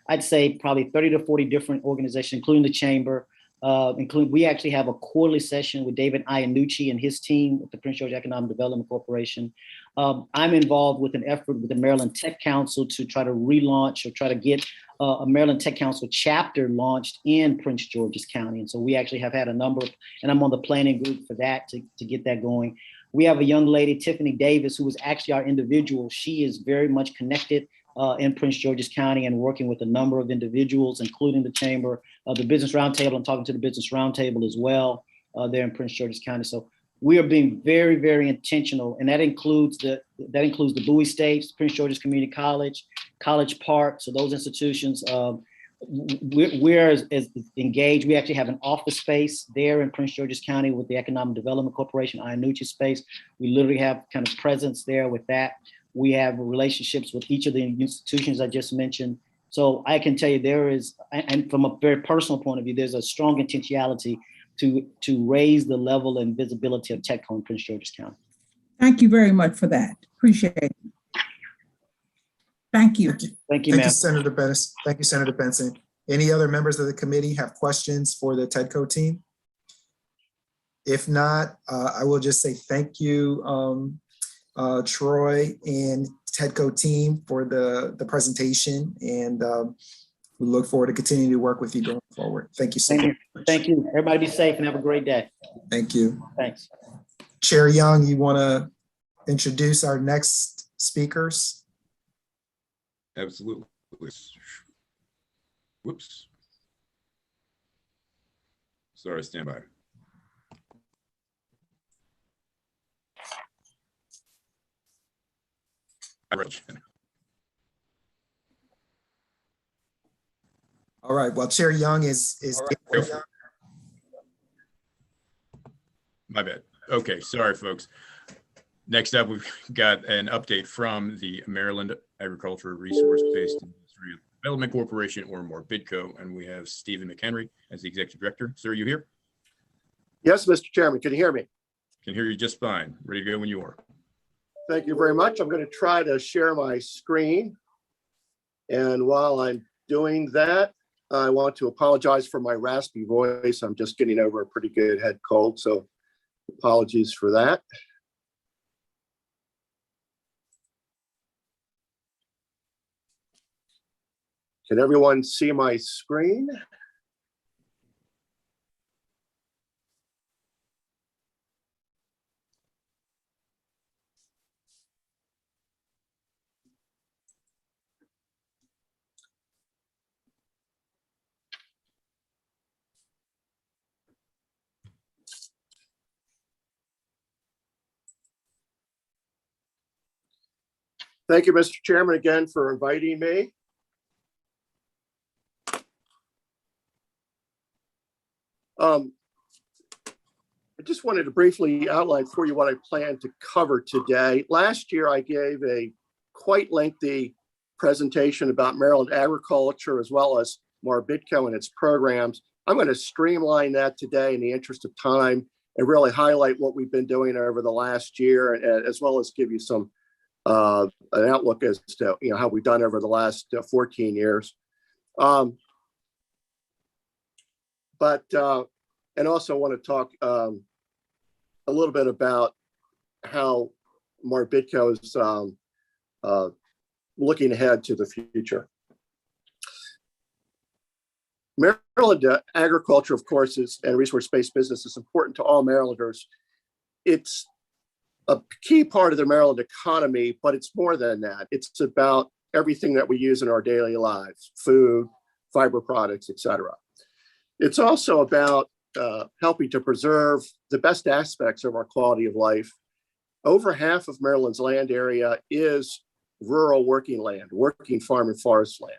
I'd say probably 30 to 40 different organizations, including the chamber. We actually have a quarterly session with David Iannucci and his team with the Prince George Economic Development Corporation. I'm involved with an effort with the Maryland Tech Council to try to relaunch or try to get a Maryland Tech Council chapter launched in Prince George's County. And so we actually have had a number, and I'm on the planning group for that to get that going. We have a young lady, Tiffany Davis, who is actually our individual. She is very much connected in Prince George's County and working with a number of individuals, including the chamber, the Business Roundtable. I'm talking to the Business Roundtable as well there in Prince George's County. So we are being very, very intentional, and that includes the Bowie States, Prince George's Community College, College Park. So those institutions, we're as engaged. We actually have an office space there in Prince George's County with the Economic Development Corporation, Iannucci space. We literally have kind of presence there with that. We have relationships with each of the institutions I just mentioned. So I can tell you there is, and from a very personal point of view, there's a strong intentionality to raise the level and visibility of Tedco in Prince George's County. Thank you very much for that. Appreciate it. Thank you. Thank you, Thank ma'am. you, Senator Benson. Thank you, Senator Benson. Any other members of the committee have questions for the Tedco team? If not, I will just say thank you, Troy and Tedco team for the presentation, and we look forward to continuing to work with you going forward. Thank you so much. Thank you. Everybody be safe and have a great day. Thank you. Thanks. Chair Young, you want to introduce our next speakers? Absolutely. Whoops. Sorry, stand by. All right. Well, Chair Young is. Right. My bad. Okay, sorry, folks. Next up, we've got an update from the Maryland Agriculture Resource-Based Industrial Development Corporation, or more BIDCO, and we have Stephen Mchenry as the Executive Director. Sir, are you here? Yes, Mr. Chairman, can you hear me? Can hear you just fine. Ready to go when you are. Thank you very much. I'm going to try to share my screen. And while I'm doing that, I want to apologize for my raspy voice. I'm just getting over a pretty good head cold, so apologies for that. Can everyone see my screen? Thank you, Mr. Chairman, again for inviting me. I just wanted to briefly outline for you what I plan to cover today. Last year, I gave a quite lengthy presentation about Maryland agriculture as well as BIDCO and its programs. I'm going to streamline that today in the interest of time and really highlight what we've been doing over the last year, as well as give you some an outlook as to how we've done over the last 14 years. And also want to talk a little bit about how BIDCO is looking ahead to the future. Maryland agriculture, of course, and resource-based business is important to all Marylanders. It's a key part of the Maryland economy, but it's more than that. It's about everything that we use in our daily lives, food, fiber products, etc. It's also about helping to preserve the best aspects of our quality of life. Over half of Maryland's land area is rural working land, working farm and forest land.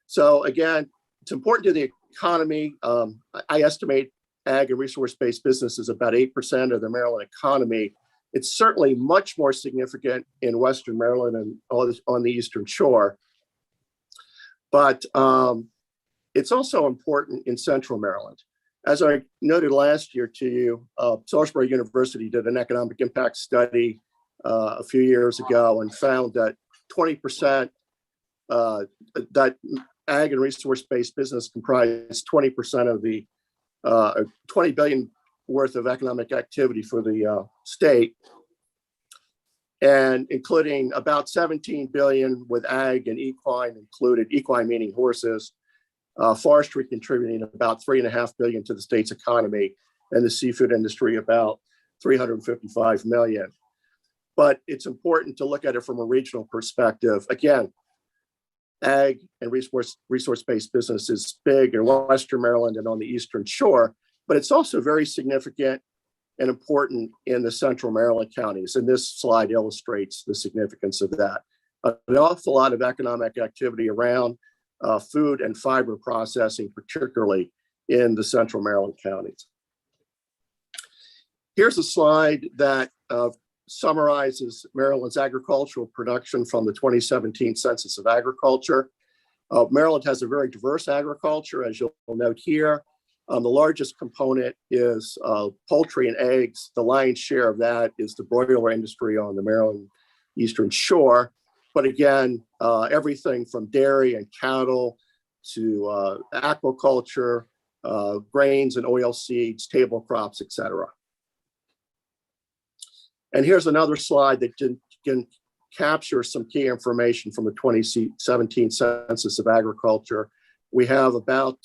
So again, it's important to the economy. I estimate ag and resource-based business is about 8% of the Maryland economy. It's certainly much more significant in Western Maryland and on the Eastern Shore. But it's also important in Central Maryland. As I noted last year to you, Salisbury University did an economic impact study a few years ago and found that 20%, that ag and resource-based business comprised 20% of the 20 billion worth of economic activity for the state, and including about 17 billion with ag and equine included, equine meaning horses, forestry contributing about 3.5 billion to the state's economy, and the seafood industry about 355 million. But it's important to look at it from a regional perspective. Again, ag and resource-based business is big in Western Maryland and on the Eastern Shore, but it's also very significant and important in the Central Maryland counties. And this slide illustrates the significance of that. An awful lot of economic activity around food and fiber processing, particularly in the Central Maryland counties. Here's a slide that summarizes Maryland's agricultural production from the 2017 Census of Agriculture. Maryland has a very diverse agriculture, as you'll note here. The largest component is poultry and eggs. The lion's share of that is the broiler industry on the Maryland Eastern Shore. But again, everything from dairy and cattle to aquaculture, grains and oil seeds, table crops, etc. And here's another slide that can capture some key information from the 2017 Census of Agriculture. We have about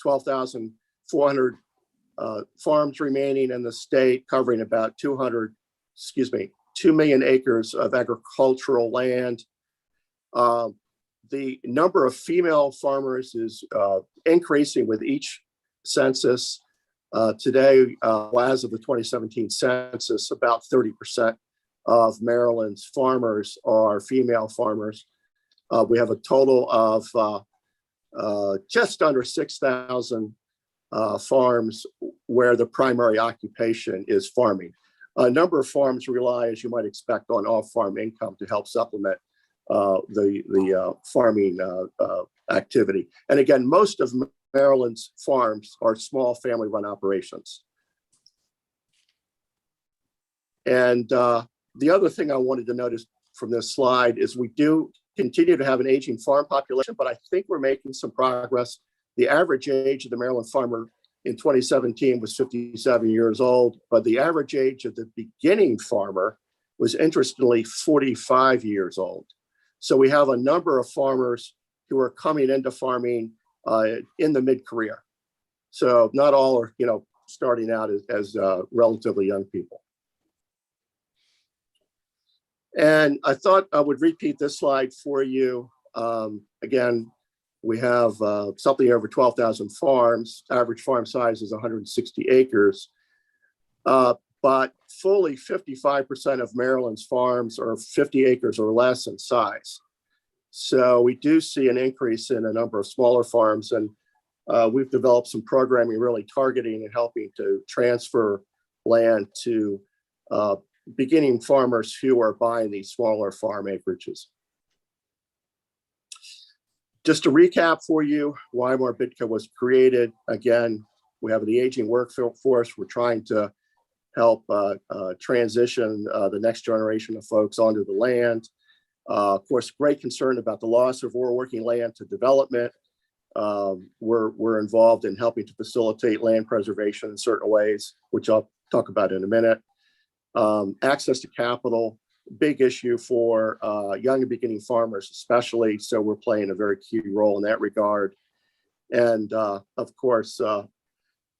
12,400 farms remaining in the state, covering about 2 million acres of agricultural land. The number of female farmers is increasing with each census. Today, as of the 2017 census, about 30% of Maryland's farmers are female farmers. We have a total of just under 6,000 farms where the primary occupation is farming. A number of farms rely, as you might expect, on off-farm income to help supplement the farming activity. And again, most of Maryland's farms are small family-run operations. And the other thing I wanted to notice from this slide is we do continue to have an aging farm population, but I think we're making some progress. The average age of the Maryland farmer in 2017 was 57 years old, but the average age of the beginning farmer was interestingly 45 years old. So we have a number of farmers who are coming into farming in the mid-career. So not all are, starting out as relatively young people. And I thought I would repeat this slide for you. Again, we have something over 12,000 farms. Average farm size is 160 acres. But fully 55% of Maryland's farms are 50 acres or less in size. So we do see an increase in a number of smaller farms, and we've developed some programming really targeting and helping to transfer land to beginning farmers who are buying these smaller farm acreages. Just to recap for you, why Bidco was created. Again, we have the aging workforce. We're trying to help transition the next generation of folks onto the land. Of course, great concern about the loss of rural working land to development. We're involved in helping to facilitate land preservation in certain ways, which I'll talk about in a minute. Access to capital, big issue for young and beginning farmers especially, so we're playing a very key role in that regard. And of course,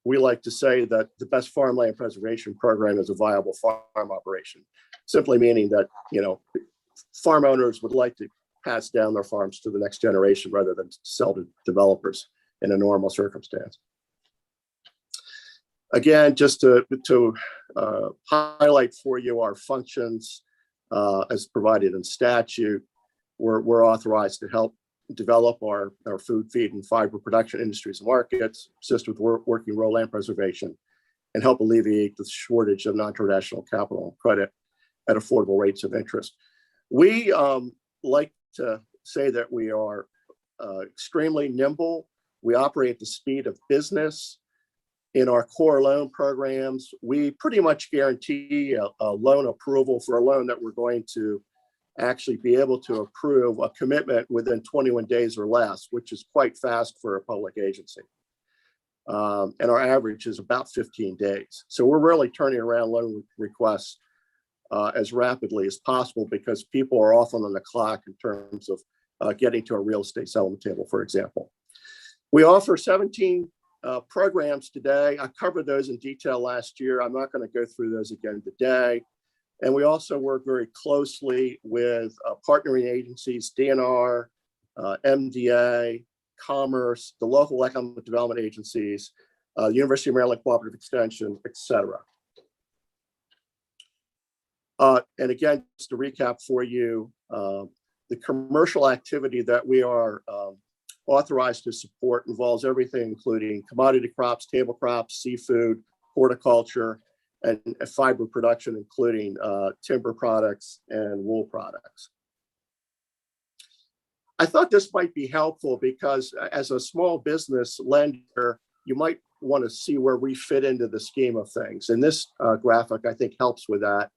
we like to say that the best farmland preservation program is a viable farm operation, simply meaning that, farm owners would like to pass down their farms to the next generation rather than sell to developers in a normal circumstance. Again, just to highlight for you our functions as provided in statute, we're authorized to help develop our food, feed, and fiber production industries and markets, assist with working rural land preservation, and help alleviate the shortage of non-traditional capital and credit at affordable rates of interest. We like to say that we are extremely nimble. We operate at the speed of business. In our core loan programs, we pretty much guarantee a loan approval for a loan that we're going to actually be able to approve a commitment within 21 days or less, which is quite fast for a public agency. And our average is about 15 days. So we're really turning around loan requests as rapidly as possible because people are often on the clock in terms of getting to a real estate settlement table, for example. We offer 17 programs today. I covered those in detail last year. I'm not going to go through those again today. And we also work very closely with partnering agencies, DNR, MDA, Commerce, the local economic development agencies, the University of Maryland Cooperative Extension, et cetera. And again, just to recap for you, the commercial activity that we are authorized to support involves everything, including commodity crops, table crops, seafood, horticulture, and fiber production, including timber products and wool products. I thought this might be helpful because as a small business lender, you might want to see where we fit into the scheme of things. And this graphic, I think, helps with that.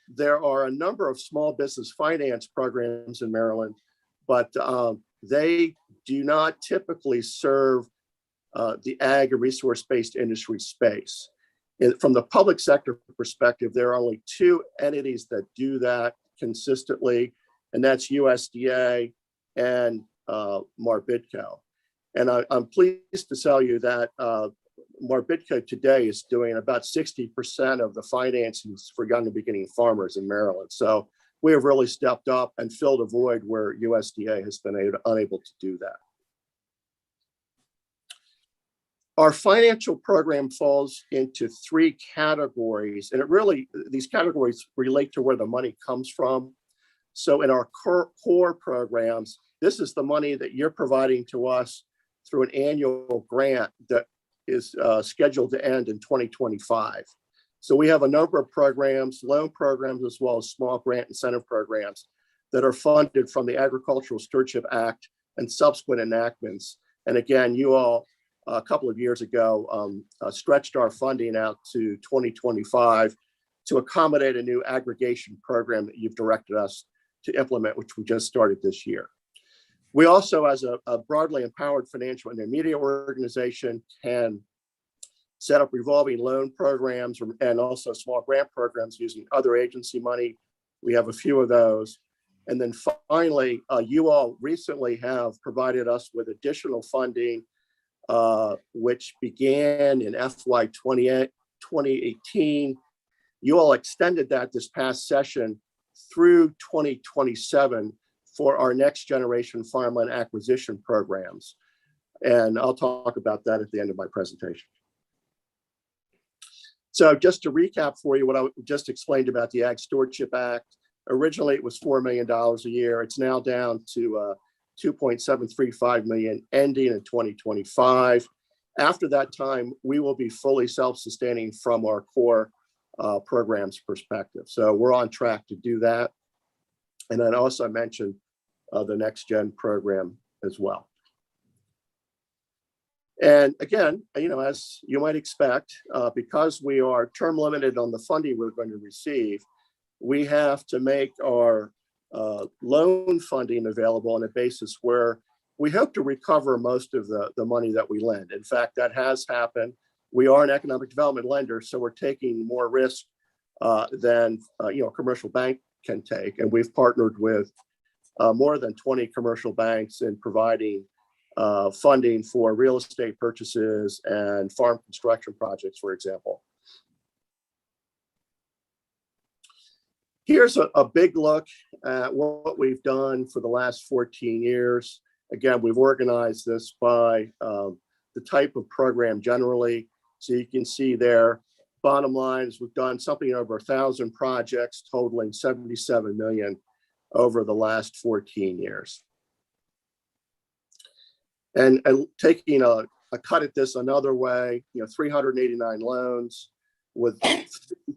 There are a number of small business finance programs in Maryland, but they do not typically serve the ag or resource-based industry space. From the public sector perspective, there are only two entities that do that consistently, and that's USDA and Marbidco. And I'm pleased to tell you that Marbidco today is doing about 60% of the financings for young and beginning farmers in Maryland. So we have really stepped up and filled a void where USDA has been unable to do that. Our financial program falls into three categories, and these categories relate to where the money comes from. So in our core programs, this is the money that you're providing to us through an annual grant that is scheduled to end in 2025. So we have a number of programs, loan programs, as well as small grant incentive programs that are funded from the Agricultural Stewardship Act and subsequent enactments. And again, you all, a couple of years ago, stretched our funding out to 2025 to accommodate a new aggregation program that you've directed us to implement, which we just started this year. We also, as a broadly empowered financial intermediate organization, can set up revolving loan programs and also small grant programs using other agency money. We have a few of those. And then finally, you all recently have provided us with additional funding, which began in FY 2018. You all extended that this past session through 2027 for our next generation farmland acquisition programs. And I'll talk about that at the end of my presentation. So just to recap for you what I just explained about the Ag Stewardship Act, originally it was $4 million a year. It's now down to $2.735 million ending in 2025. After that time, we will be fully self-sustaining from our core programs perspective. So we're on track to do that. And then also I mentioned the Next Gen program as well. And again, as you might expect, because we are term limited on the funding we're going to receive, we have to make our loan funding available on a basis where we hope to recover most of the money that we lend. In fact, that has happened. We are an economic development lender, so we're taking more risk than a commercial bank can take. And we've partnered with more than 20 commercial banks in providing funding for real estate purchases and farm construction projects, for example. Here's a big look at what we've done for the last 14 years. Again, we've organized this by the type of program generally. So you can see there, bottom line is we've done something over 1,000 projects totaling 77 million over the last 14 years. And taking a cut at this another way, 389 loans with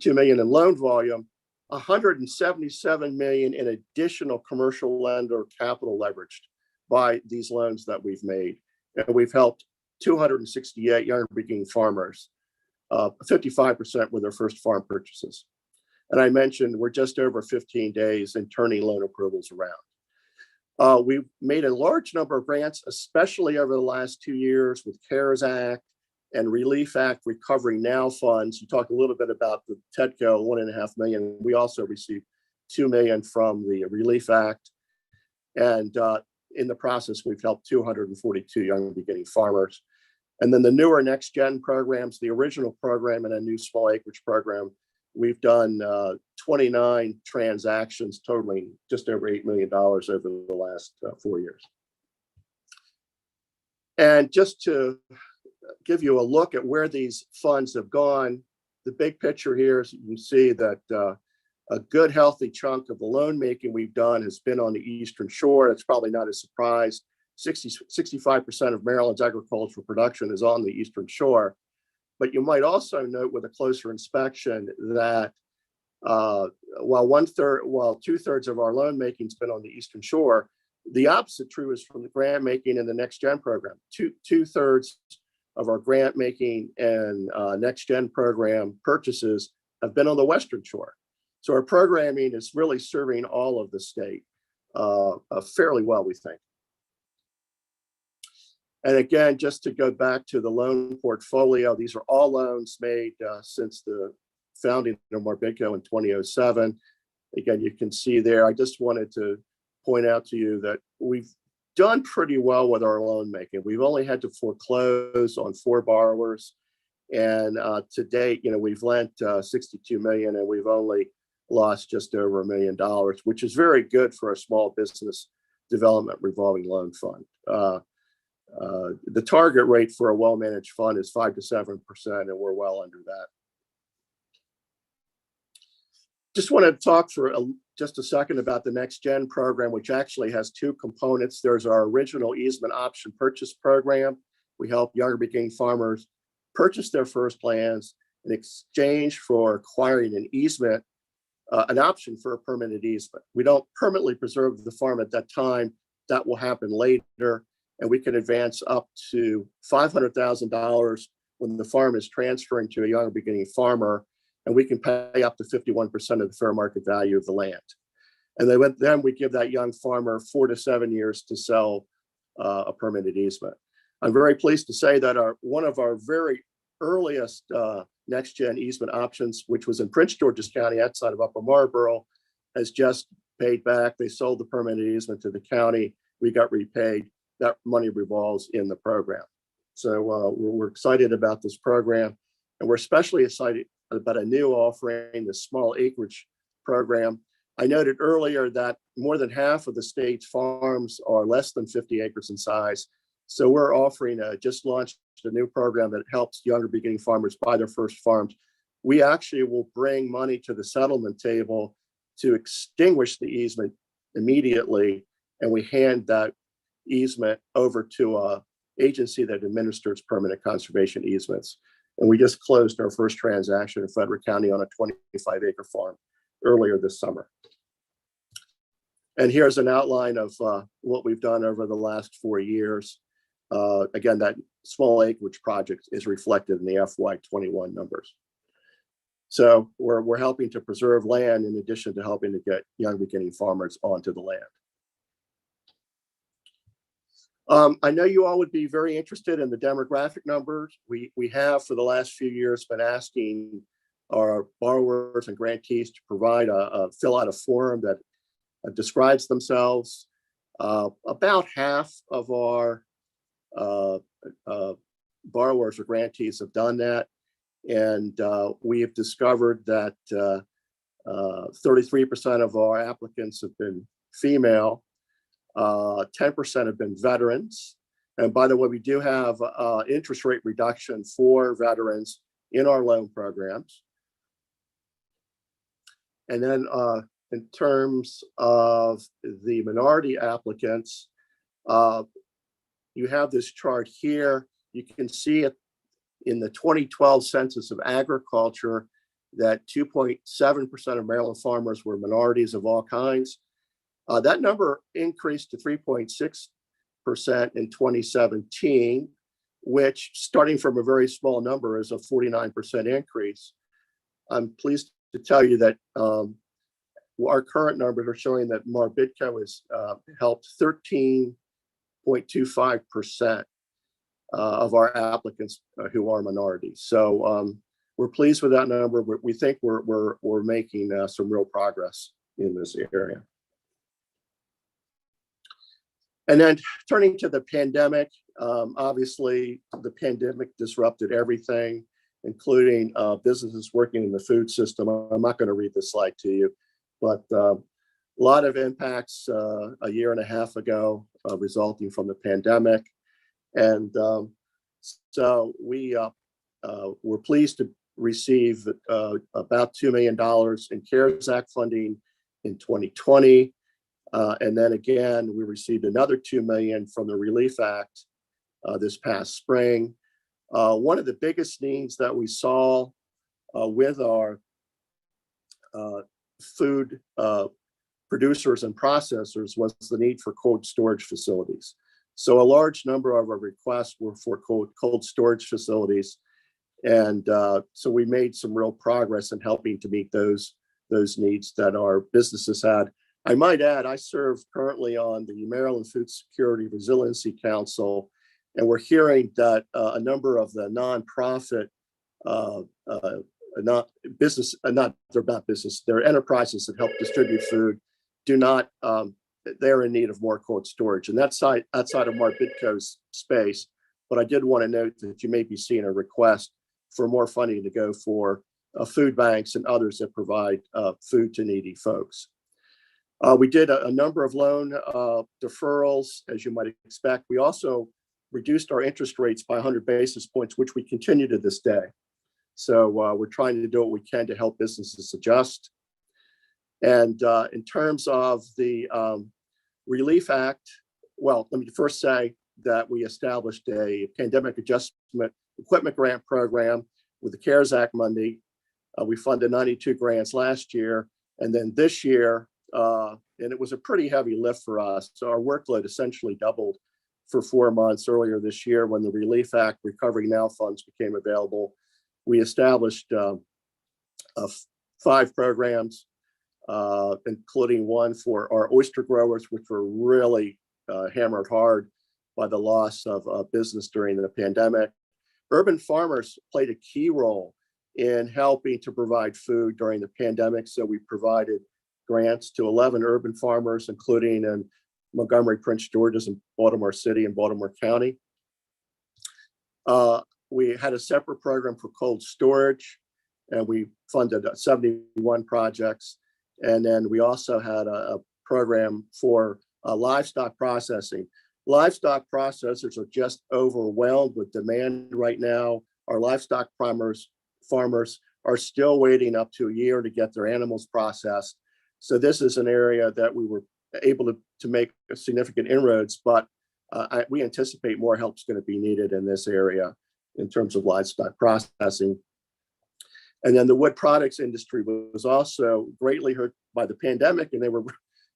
2 million in loan volume, 177 million in additional commercial lender capital leveraged by these loans that we've made. And we've helped 268 young beginning farmers, 55% with their first farm purchases. And I mentioned we're just over 15 days in turning loan approvals around. We've made a large number of grants, especially over the last 2 years with CARES Act and Relief Act Recovery Now funds. You talked a little bit about the Tedco, 1.5 million. We also received 2 million from the Relief Act. And in the process, we've helped 242 young beginning farmers. And then the newer next gen programs, the original program and a new small acreage program, we've done 29 transactions totaling just over $8 million over the last 4 years. And just to give you a look at where these funds have gone, the big picture here is you can see that a good healthy chunk of the loan making we've done has been on the Eastern Shore. It's probably not a surprise. 65% of Maryland's agricultural production is on the Eastern Shore. But you might also note with a closer inspection that while 2/3 of our loan making has been on the Eastern Shore, the opposite true is from the grant making and the Next Gen program. Two-thirds of our grant making and Next Gen program purchases have been on the Western Shore. So our programming is really serving all of the state fairly well, we think. And again, just to go back to the loan portfolio, these are all loans made since the founding of Morbidco in 2007. Again, you can see there, I just wanted to point out to you that we've done pretty well with our loan making. We've only had to foreclose on 4 borrowers. And to date, we've lent 62 million and we've only lost just over $1 million, which is very good for a small business development revolving loan fund. The target rate for a well-managed fund is 5 to 7%, and we're well under that. Just want to talk for just a second about the Next Gen program, which actually has 2 components. There's our original easement option purchase program. We help younger beginning farmers purchase their first lands in exchange for acquiring an easement, an option for a permanent easement. We don't permanently preserve the farm at that time. That will happen later. And we can advance up to $500,000 when the farm is transferring to a young beginning farmer, and we can pay up to 51% of the fair market value of the land. And then we give that young farmer 4 to 7 years to sell a permanent easement. I'm very pleased to say that one of our very earliest Next Gen easement options, which was in Prince George's County outside of Upper Marlboro, has just paid back. They sold the permanent easement to the county. We got repaid. That money revolves in the program. So we're excited about this program, and we're especially excited about a new offering, the small acreage program. I noted earlier that more than half of the state's farms are less than 50 acres in size. So we're offering, just launched a new program that helps younger beginning farmers buy their first farms. We actually will bring money to the settlement table to extinguish the easement immediately, and we hand that easement over to an agency that administers permanent conservation easements. And we just closed our first transaction in Frederick County on a 25-acre farm earlier this summer. And here's an outline of what we've done over the last 4 years. Again, that small acreage project is reflected in the FY21 numbers. So we're helping to preserve land in addition to helping to get young beginning farmers onto the land. I know you all would be very interested in the demographic numbers. We have for the last few years been asking our borrowers and grantees to provide fill out a form that describes themselves. About half of our borrowers or grantees have done that. And we have discovered that 33% of our applicants have been female. 10% have been veterans. And by the way, we do have interest rate reduction for veterans in our loan programs. And then in terms of the minority applicants, you have this chart here. You can see it in the 2012 Census of Agriculture that 2.7% of Maryland farmers were minorities of all kinds. That number increased to 3.6% in 2017, which, starting from a very small number, is a 49% increase. I'm pleased to tell you that our current numbers are showing that Bidco has helped 13.25% of our applicants who are minorities. So we're pleased with that number. We think we're making some real progress in this area. And then turning to the pandemic, obviously the pandemic disrupted everything, including businesses working in the food system. I'm not going to read this slide to you, but a lot of impacts a year and a half ago resulting from the pandemic. And so we were pleased to receive about $2 million in CARES Act funding in 2020. And then again, we received another $2 million from the Relief Act this past spring. One of the biggest needs that we saw with our food producers and processors was the need for cold storage facilities. So a large number of our requests were for cold storage facilities. And so we made some real progress in helping to meet those needs that our businesses had. I might add, I serve currently on the Maryland Food Security Resiliency Council, and we're hearing that a number of the nonprofit, they're enterprises that help distribute food, they're in need of more cold storage. And that's outside of Bidco's space. But I did want to note that you may be seeing a request for more funding to go for food banks and others that provide food to needy folks. We did a number of loan deferrals, as you might expect. We also reduced our interest rates by 100 basis points, which we continue to this day. So we're trying to do what we can to help businesses adjust. And in terms of the Relief Act, well, let me first say that we established a pandemic adjustment equipment grant program with the CARES Act money. We funded 92 grants last year. And then this year, and it was a pretty heavy lift for us. So our workload essentially doubled for 4 months earlier this year when the Relief Act Recovery Now funds became available. We established 5 programs, including one for our oyster growers, which were really hammered hard by the loss of business during the pandemic. Urban farmers played a key role in helping to provide food during the pandemic. So we provided grants to 11 urban farmers, including in Montgomery, Prince George's, and Baltimore City and Baltimore County. We had a separate program for cold storage, and we funded 71 projects. And then we also had a program for livestock processing. Livestock processors are just overwhelmed with demand right now. Our livestock farmers are still waiting up to a year to get their animals processed. So this is an area that we were able to make significant inroads, but we anticipate more help is going to be needed in this area in terms of livestock processing. And then the wood products industry was also greatly hurt by the pandemic, and they were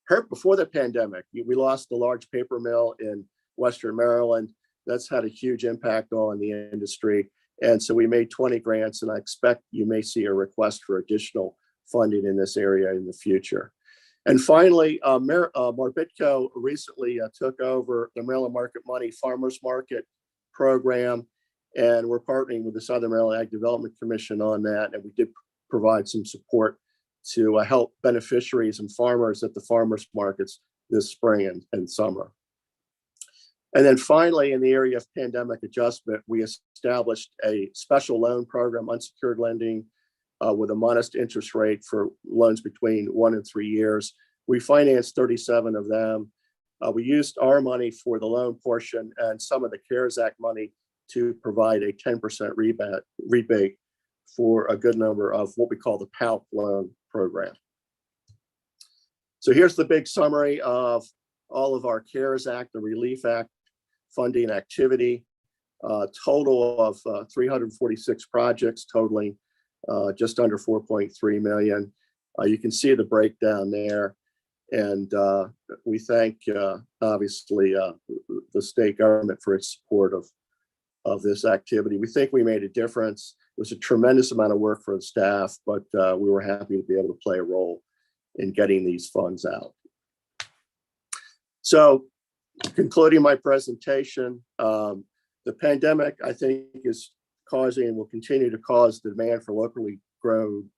hurt before the pandemic. We lost a large paper mill in Western Maryland. That's had a huge impact on the industry. And so we made 20 grants, and I expect you may see a request for additional funding in this area in the future. And finally, Bidco recently took over the Maryland Market Money Farmers Market program, and we're partnering with the Southern Maryland Ag Development Commission on that. And we did provide some support to help beneficiaries and farmers at the farmers markets this spring and summer. And then finally, in the area of pandemic adjustment, we established a special loan program, Unsecured Lending, with a modest interest rate for loans between 1 and 3 years. We financed 37 of them. We used our money for the loan portion and some of the CARES Act money to provide a 10% rebate for a good number of what we call the PALP loan program. So here's the big summary of all of our CARES Act, the Relief Act funding activity. Total of 346 projects totaling just under 4.3 million. You can see the breakdown there. And we thank, obviously, the state government for its support of this activity. We think we made a difference. It was a tremendous amount of work for the staff, but we were happy to be able to play a role in getting these funds out. So concluding my presentation, the pandemic, I think, is causing and will continue to cause the demand for locally grown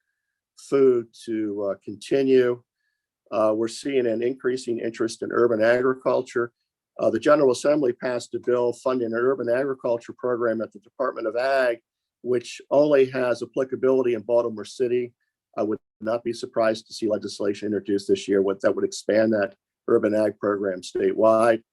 food to continue. We're seeing an increasing interest in urban agriculture. The General Assembly passed a bill funding an urban agriculture program at the Department of Ag, which only has applicability in Baltimore City. I would not be surprised to see legislation introduced this year that would expand that urban ag program statewide.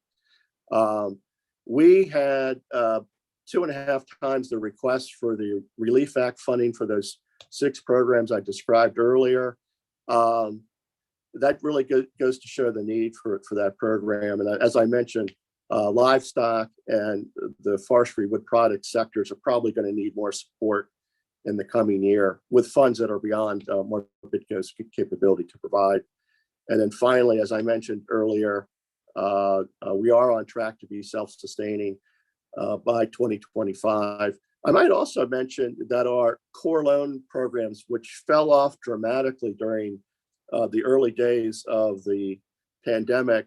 We had 2.5 times the request for the Relief Act funding for those 6 programs I described earlier. That really goes to show the need for that program. And as I mentioned, livestock and the forestry wood product sectors are probably going to need more support in the coming year with funds that are beyond what BIDCO's capability to provide. And then finally, as I mentioned earlier, we are on track to be self-sustaining by 2025. I might also mention that our core loan programs, which fell off dramatically during the early days of the pandemic,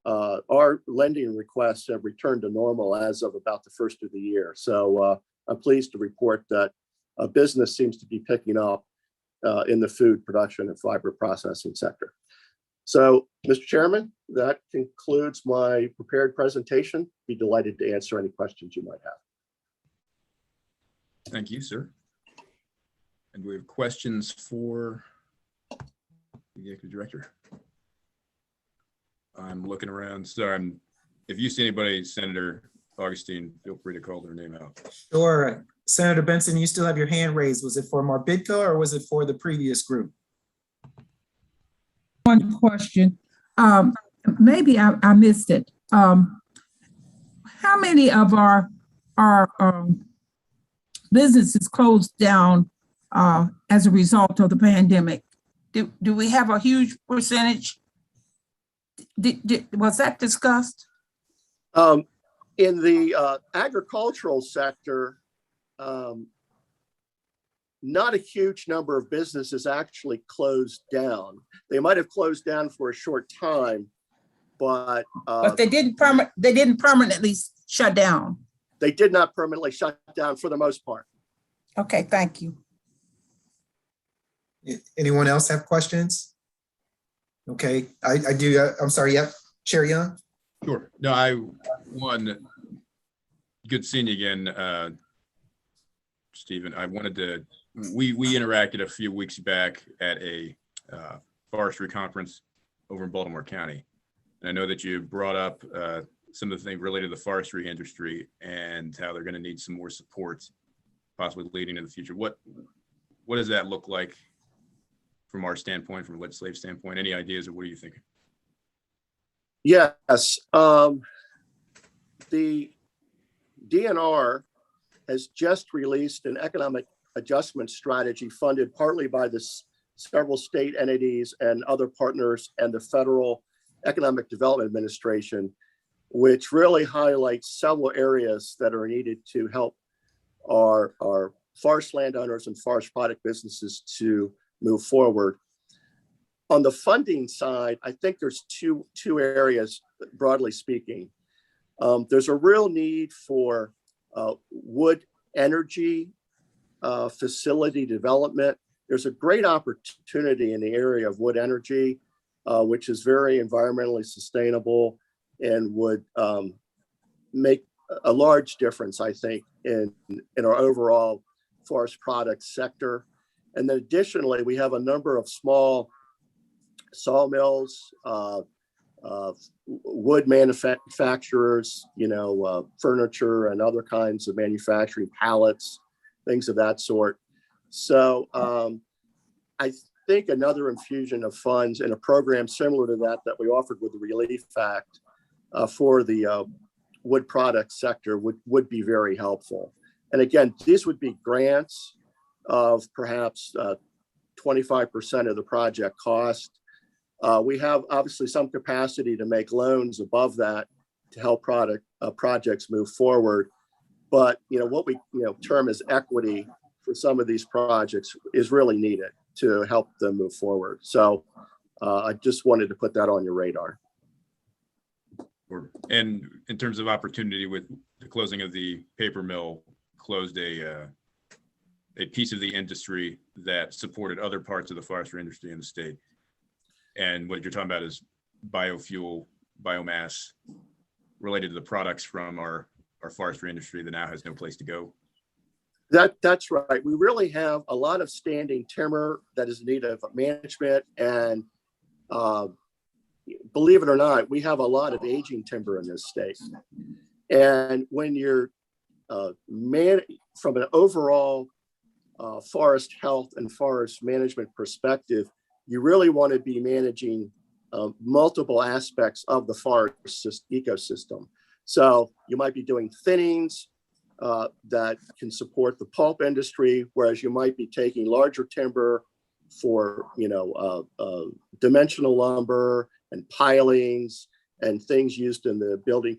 our lending requests have returned to normal as of about the first of the year. So I'm pleased to report that business seems to be picking up in the food production and fiber processing sector. So, Mr. Chairman, that concludes my prepared presentation. Be delighted to answer any questions you might have. Thank you, sir. And do we have questions for the Executive Director? I'm looking around. So if you see anybody, Senator Augustine, feel free to call their name out. Sure. Senator Benson, you still have your hand raised. Was it for Marbidco or was it for the previous group? One question, maybe I missed it. How many of our businesses closed down as a result of the pandemic? Do we have a huge percentage? Was that discussed? In the agricultural sector, not a huge number of businesses actually closed down. They might have closed down for a short time, but they didn't permanently shut down. They did not permanently shut down for the most part. Okay, thank you. Anyone else have questions? Okay, I do. I'm sorry. Yep, Chair Young. Sure. No, good seeing you again, Stephen. I wanted to. We interacted a few weeks back at a forestry conference over in Baltimore County. And I know that you brought up some of the things related to the forestry industry and how they're going to need some more support, possibly leading in the future. What does that look like from our standpoint, from a legislative standpoint? Any ideas, or what are you thinking? Yes. The DNR has just released an economic adjustment strategy funded partly by the several state entities and other partners and the Federal Economic Development Administration, which really highlights several areas that are needed to help our forest landowners and forest product businesses to move forward. On the funding side, I think there's two areas, broadly speaking. There's a real need for wood energy facility development. There's a great opportunity in the area of wood energy, which is very environmentally sustainable and would make a large difference, I think, in our overall forest products sector. And then additionally, we have a number of small sawmills, wood manufacturers, furniture and other kinds of manufacturing, pallets, things of that sort. So I think another infusion of funds in a program similar to that we offered with the Relief Act for the wood product sector would be very helpful. And again, these would be grants of perhaps 25% of the project cost. We have obviously some capacity to make loans above that to help projects move forward. But what we term as equity for some of these projects is really needed to help them move forward. So I just wanted to put that on your radar. And in terms of opportunity, with the closing of the paper mill, closed a piece of the industry that supported other parts of the forestry industry in the state. And what you're talking about is biofuel, biomass related to the products from our forestry industry that now has no place to go. That's right. We really have a lot of standing timber that is in need of management, and believe it or not, we have a lot of aging timber in this state. And when you're from an overall forest health and forest management perspective, you really want to be managing multiple aspects of the forest ecosystem. So you might be doing thinnings that can support the pulp industry, whereas you might be taking larger timber for dimensional lumber and pilings and things used in the building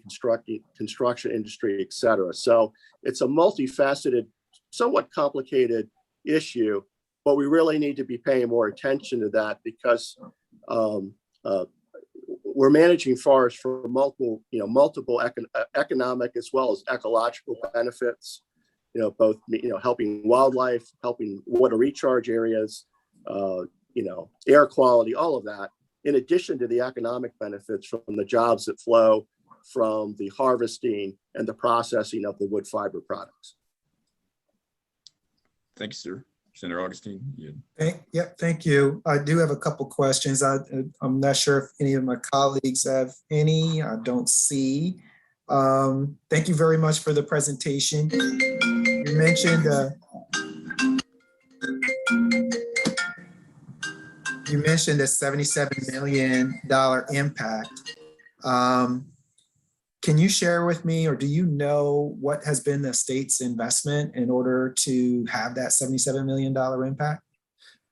construction industry, et cetera. So it's a multifaceted, somewhat complicated issue, but we really need to be paying more attention to that because we're managing forests for multiple economic as well as ecological benefits, both, helping wildlife, helping water recharge areas, air quality, all of that, in addition to the economic benefits from the jobs that flow from the harvesting and the processing of the wood fiber products. Thank you, sir. Senator Augustine. Thank you. I do have a couple questions. I'm not sure if any of my colleagues have any. I don't see. Thank you very much for the presentation. You mentioned a $77 million impact. Can you share with me, or do you know what has been the state's investment in order to have that $77 million impact?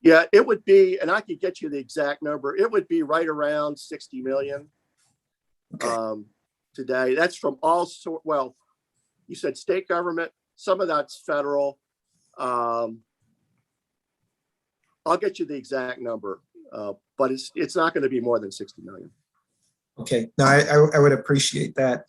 Yeah, it would be, and I could get you the exact number, it would be right around 60 million today. That's from all sort. Well, you said state government, some of that's federal. I'll get you the exact number, but it's not going to be more than 60 million. Okay, no, I would appreciate that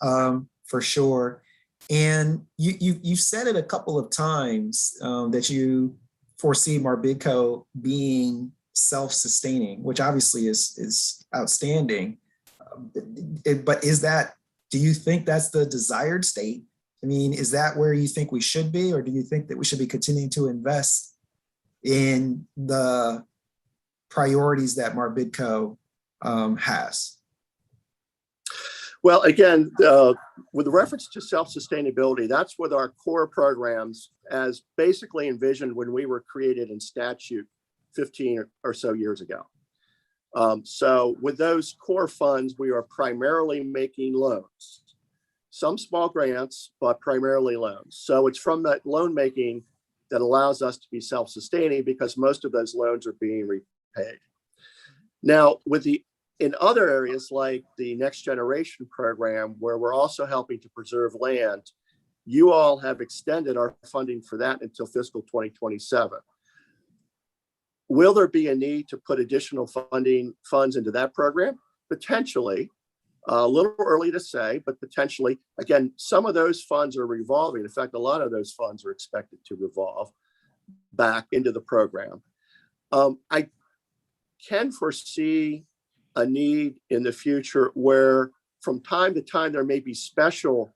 for sure. And you've said it a couple of times that you foresee Marbidco being self-sustaining, which obviously is outstanding. But do you think that's the desired state? I mean, is that where you think we should be, or do you think that we should be continuing to invest in the priorities that Marbidco has? Well, again, with reference to self-sustainability, that's with our core programs as basically envisioned when we were created in statute 15 or so years ago. So with those core funds, we are primarily making loans, some small grants, but primarily loans. So it's from that loan making that allows us to be self-sustaining because most of those loans are being repaid. Now, in other areas like the Next Generation program, where we're also helping to preserve land, you all have extended our funding for that until fiscal 2027. Will there be a need to put additional funds into that program? Potentially. A little early to say, but potentially. Again, some of those funds are revolving. In fact, a lot of those funds are expected to revolve back into the program. I can foresee a need in the future where from time to time there may be special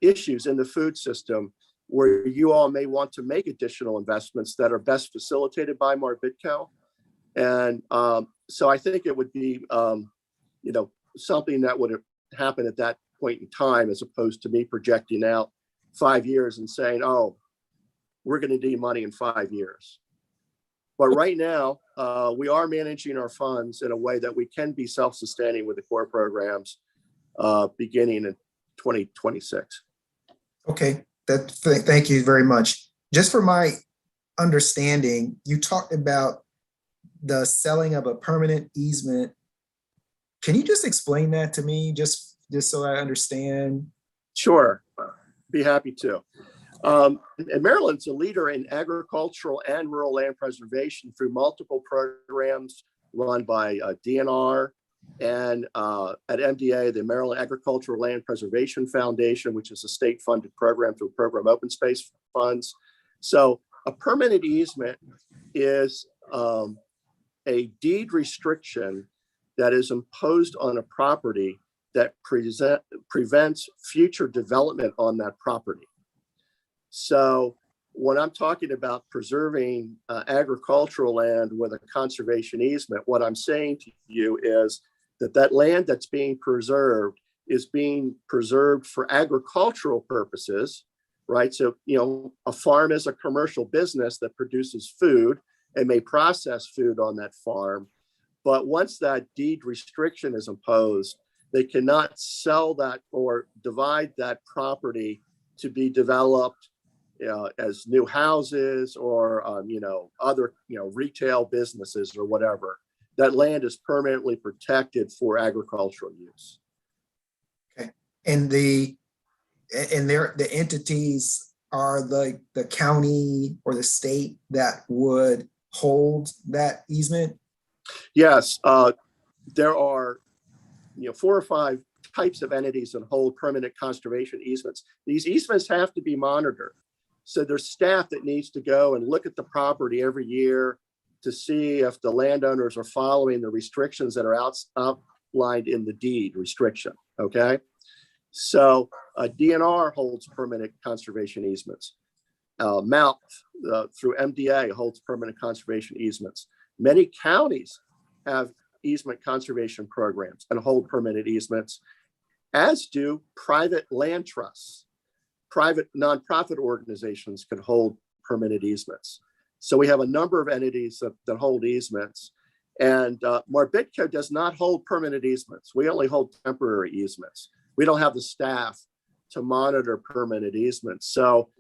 issues in the food system where you all may want to make additional investments that are best facilitated by Marbitco. And so I think it would be, something that would happen at that point in time, as opposed to me projecting out 5 years and saying, oh, we're going to need money in 5 years. But right now, we are managing our funds in a way that we can be self-sustaining with the core programs beginning in 2026. Okay, thank you very much. Just for my understanding, you talked about the selling of a permanent easement. Can you just explain that to me, just so I understand? Sure, be happy to. And Maryland's a leader in agricultural and rural land preservation through multiple programs run by DNR and at MDA, the Maryland Agricultural Land Preservation Foundation, which is a state-funded program through program open space funds. So a permanent easement is a deed restriction that is imposed on a property that prevents future development on that property. So when I'm talking about preserving agricultural land with a conservation easement, what I'm saying to you is that land that's being preserved is being preserved for agricultural purposes, right? So, a farm is a commercial business that produces food and may process food on that farm. But once that deed restriction is imposed, they cannot sell that or divide that property to be developed as new houses or other retail businesses or whatever. That land is permanently protected for agricultural use. Okay, and the entities are the county or the state that would hold that easement? Yes, there are 4 or 5 types of entities that hold permanent conservation easements. These easements have to be monitored. So there's staff that needs to go and look at the property every year to see if the landowners are following the restrictions that are outlined in the deed restriction, okay? So DNR holds permanent conservation easements. MALP through MDA holds permanent conservation easements. Many counties have easement conservation programs and hold permanent easements, as do private land trusts. Private nonprofit organizations can hold permanent easements. So we have a number of entities that hold easements, and Marbitco does not hold permanent easements. We only hold temporary easements. We don't have the staff to monitor permanent easements. So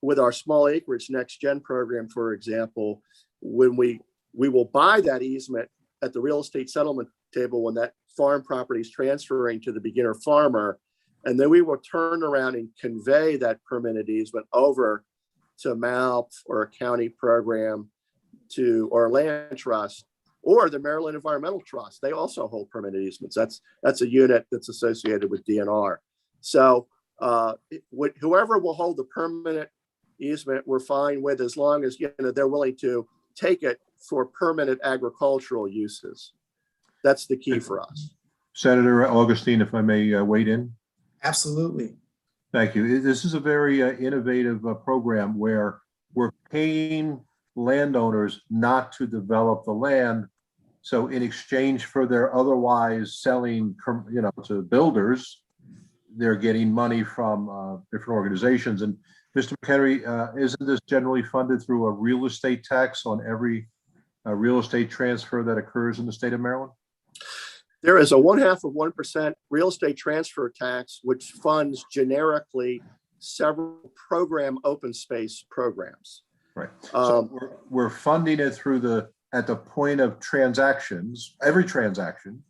with our small acreage next gen program, for example, when we will buy that easement at the real estate settlement table when that farm property is transferring to the beginner farmer, and then we will turn around and convey that permanent easement over to MALP or a county program or a land trust or the Maryland Environmental Trust. They also hold permanent easements. That's a unit that's associated with DNR. So whoever will hold the permanent easement, we're fine with, as long as they're willing to take it for permanent agricultural uses. That's the key for us. Senator Augustine, if I may wade in. Absolutely. Thank you. This is a very innovative program where we're paying landowners not to develop the land. So in exchange for their otherwise selling, to builders, they're getting money from different organizations. And Mr. Mchenry, isn't this generally funded through a real estate tax on every real estate transfer that occurs in the state of Maryland? There is a 0.5% real estate transfer tax, which funds generically several program open space programs. Right. So we're funding it through at the point of transactions, every transaction,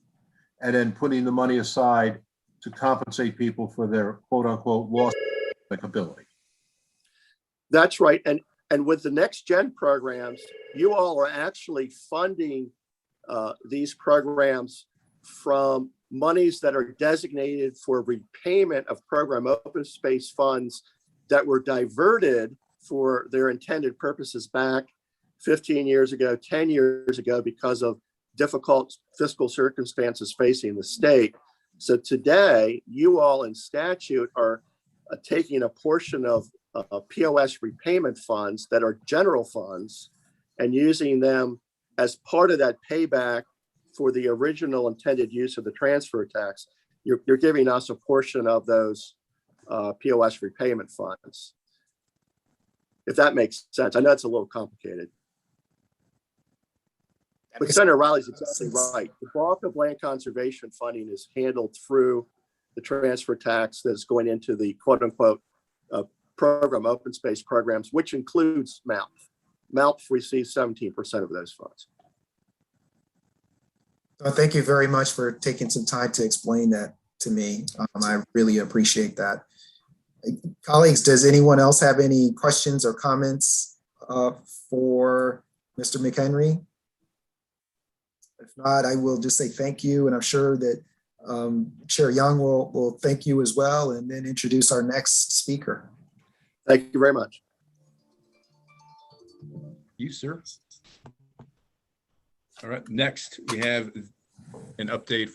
and then putting the money aside to compensate people for their quote unquote lost ability. That's right. And with the next gen programs, you all are actually funding these programs from monies that are designated for repayment of program open space funds that were diverted for their intended purposes back 15 years ago, 10 years ago, because of difficult fiscal circumstances facing the state. So today, you all in statute are taking a portion of POS repayment funds that are general funds and using them as part of that payback for the original intended use of the transfer tax, you're giving us a portion of those POS repayment funds. If that makes sense. I know it's a little complicated. But Senator Riley's exactly right. The bulk of land conservation funding is handled through the transfer tax that's going into the quote unquote program, open space programs, which includes MALP. MALP receives 17% of those funds. Thank you very much for taking some time to explain that to me. I really appreciate that. Colleagues, does anyone else have any questions or comments for Mr. Mchenry? If not, I will just say thank you, and I'm sure that Chair Young will thank you as well, and then introduce our next speaker. Thank you very much. You, sir. All right, next we have an update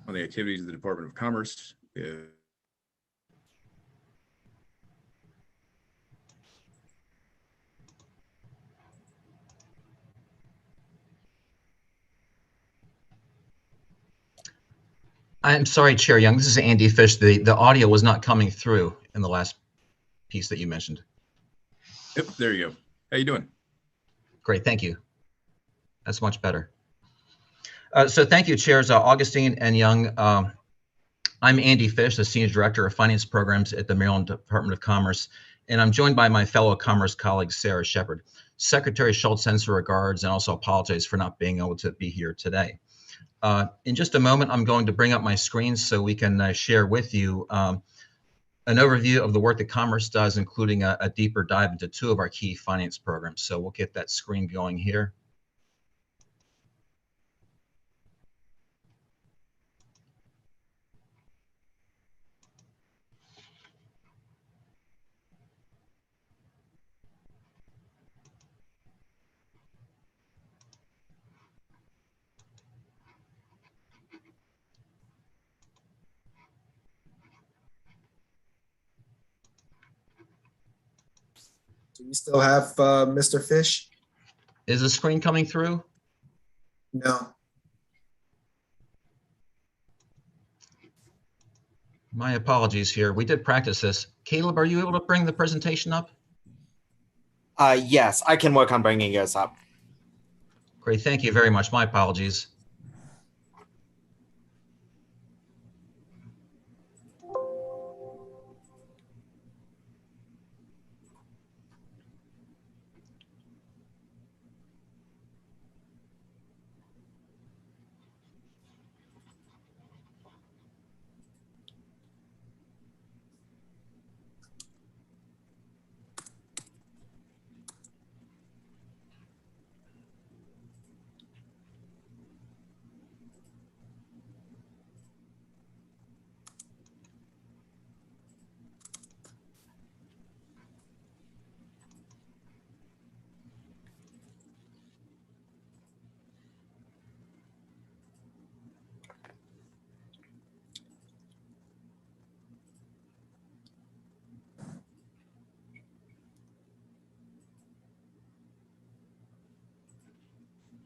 on the activities of the Department of Commerce. I'm sorry, Chair Young, this is Andy Fish. The audio was not coming through in the last piece that you mentioned. Yep, there you go. How you doing? Great, thank you. That's much better. So thank you, Chairs Augustine and Young. I'm Andy Fish, the Senior Director of Finance Programs at the Maryland Department of Commerce, and I'm joined by my fellow Commerce colleague, Sarah Shepard. Secretary Schultz sends her regards and also apologizes for not being able to be here today. In just a moment, I'm going to bring up my screen so we can share with you an overview of the work that Commerce does, including a deeper dive into two of our key finance programs. So we'll get that screen going here. Do we still have Mr. Fish? Is the screen coming through? No. My apologies here. We did practice this. Caleb, are you able to bring the presentation up? Yes, I can work on bringing yours up. Great, thank you very much. My apologies.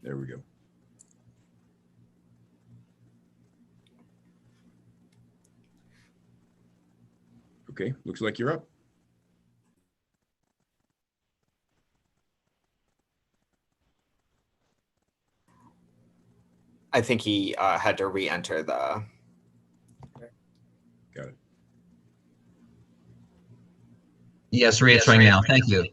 There we go. Okay, looks like you're up. I think he had to re-enter the. Got it. Yes, reentering now. Thank you.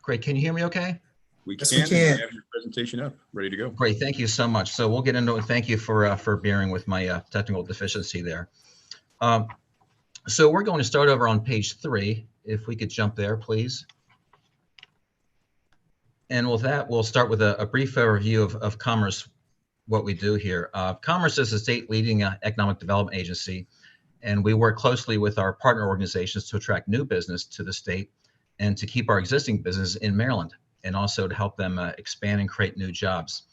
Great. Can you hear me okay? We Yes, can. we can. Have your presentation up, ready to go. Great. Thank you so much. So we'll get into it. Thank you for bearing with my technical deficiency there. So we're going to start over on page 3. If we could jump there, please. And with that, we'll start with a brief overview of Commerce, what we do here. Commerce is a state leading economic development agency, and we work closely with our partner organizations to attract new business to the state and to keep our existing business in Maryland, and also to help them expand and create new jobs.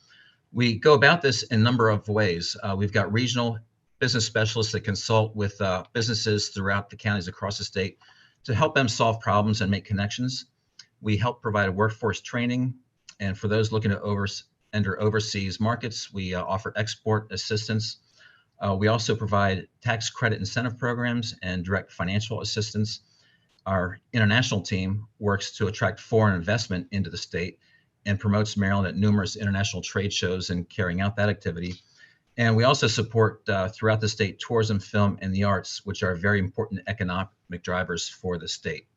We go about this in a number of ways. We've got regional business specialists that consult with businesses throughout the counties across the state to help them solve problems and make connections. We help provide workforce training, and for those looking to enter overseas markets, we offer export assistance. We also provide tax credit incentive programs and direct financial assistance. Our international team works to attract foreign investment into the state and promotes Maryland at numerous international trade shows and carrying out that activity. And we also support throughout the state tourism, film, and the arts, which are very important economic drivers for the state.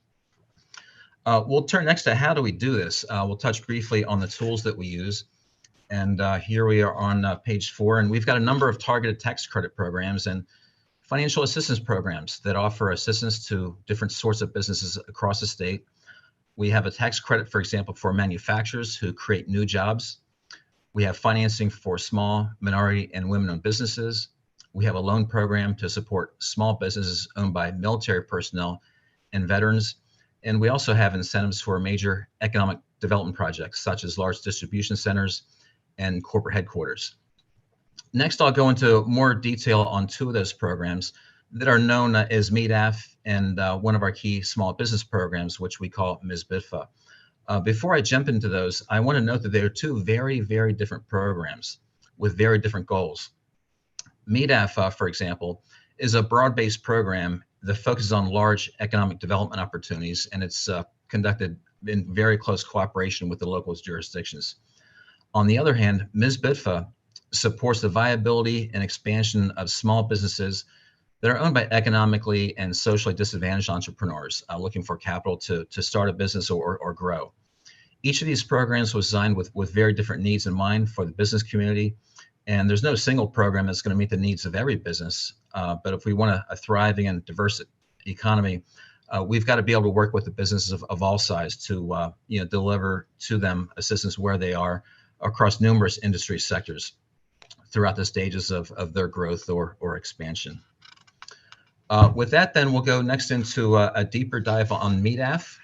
We'll turn next to how do we do this. We'll touch briefly on the tools that we use. And here we are on page 4, and we've got a number of targeted tax credit programs and financial assistance programs that offer assistance to different sorts of businesses across the state. We have a tax credit, for example, for manufacturers who create new jobs. We have financing for small, minority, and women-owned businesses. We have a loan program to support small businesses owned by military personnel and veterans. And we also have incentives for major economic development projects, such as large distribution centers and corporate headquarters. Next, I'll go into more detail on 2 of those programs that are known as MEDAF and one of our key small business programs, which we call Ms Buffett. Before I jump into those, I want to note that they are 2 very, very different programs with very different goals. MEDAF, for example, is a broad-based program that focuses on large economic development opportunities, and it's conducted in very close cooperation with the local jurisdictions. On the other hand, Ms Buffett supports the viability and expansion of small businesses that are owned by economically and socially disadvantaged entrepreneurs looking for capital to start a business or grow. Each of these programs was designed with very different needs in mind for the business community, and there's no single program that's going to meet the needs of every business. But if we want a thriving and diverse economy, we've got to be able to work with the businesses of all size to deliver to them assistance where they are across numerous industry sectors throughout the stages of their growth or expansion. With that, then we'll go next into a deeper dive on MEDAF,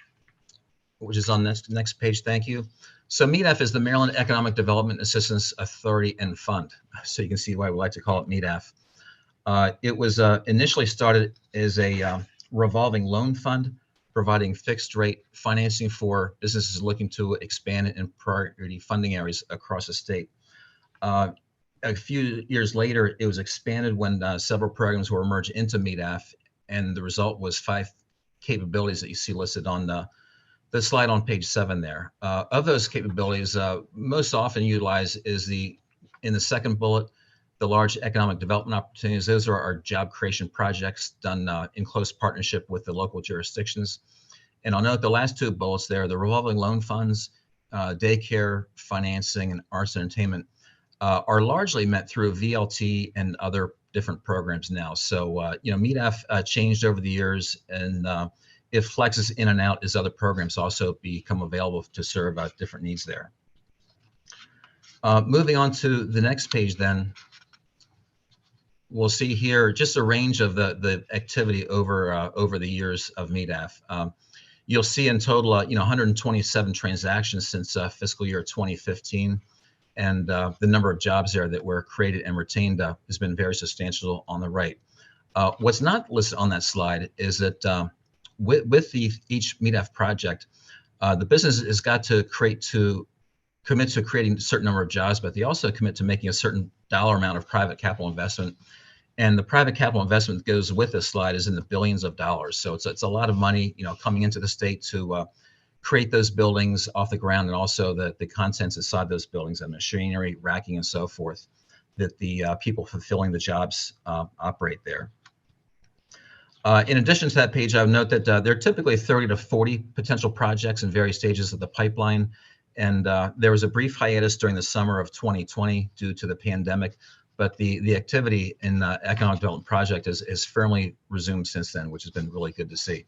which is on next page. Thank you. So MEDAF is the Maryland Economic Development Assistance Authority and Fund. So you can see why we like to call it MEDAF. It was initially started as a revolving loan fund, providing fixed rate financing for businesses looking to expand in priority funding areas across the state. A few years later, it was expanded when several programs were merged into MEDAF, and the result was 5 capabilities that you see listed on the slide on page 7 there. Of those capabilities, most often utilized is in the second bullet, the large economic development opportunities. Those are our job creation projects done in close partnership with the local jurisdictions. And I'll note the last 2 bullets there, the revolving loan funds, daycare financing, and arts and entertainment are largely met through VLT and other different programs now. So, MEDAF changed over the years, and it flexes in and out as other programs also become available to serve different needs there. Moving on to the next page, then, we'll see here just a range of the activity over the years of MEDAF. You'll see in total, 127 transactions since fiscal year 2015. And the number of jobs there that were created and retained has been very substantial on the right. What's not listed on that slide is that with each MEDAF project, the business has got to commit to creating a certain number of jobs, but they also commit to making a certain dollar amount of private capital investment. And the private capital investment that goes with this slide is in the billions of dollars. So it's a lot of money, coming into the state to create those buildings off the ground, and also the contents inside those buildings, and machinery, racking, and so forth, that the people fulfilling the jobs operate there. In addition to that page, I would note that there are typically 30 to 40 potential projects in various stages of the pipeline. And there was a brief hiatus during the summer of 2020 due to the pandemic, but the activity in the economic development project is firmly resumed since then, which has been really good to see.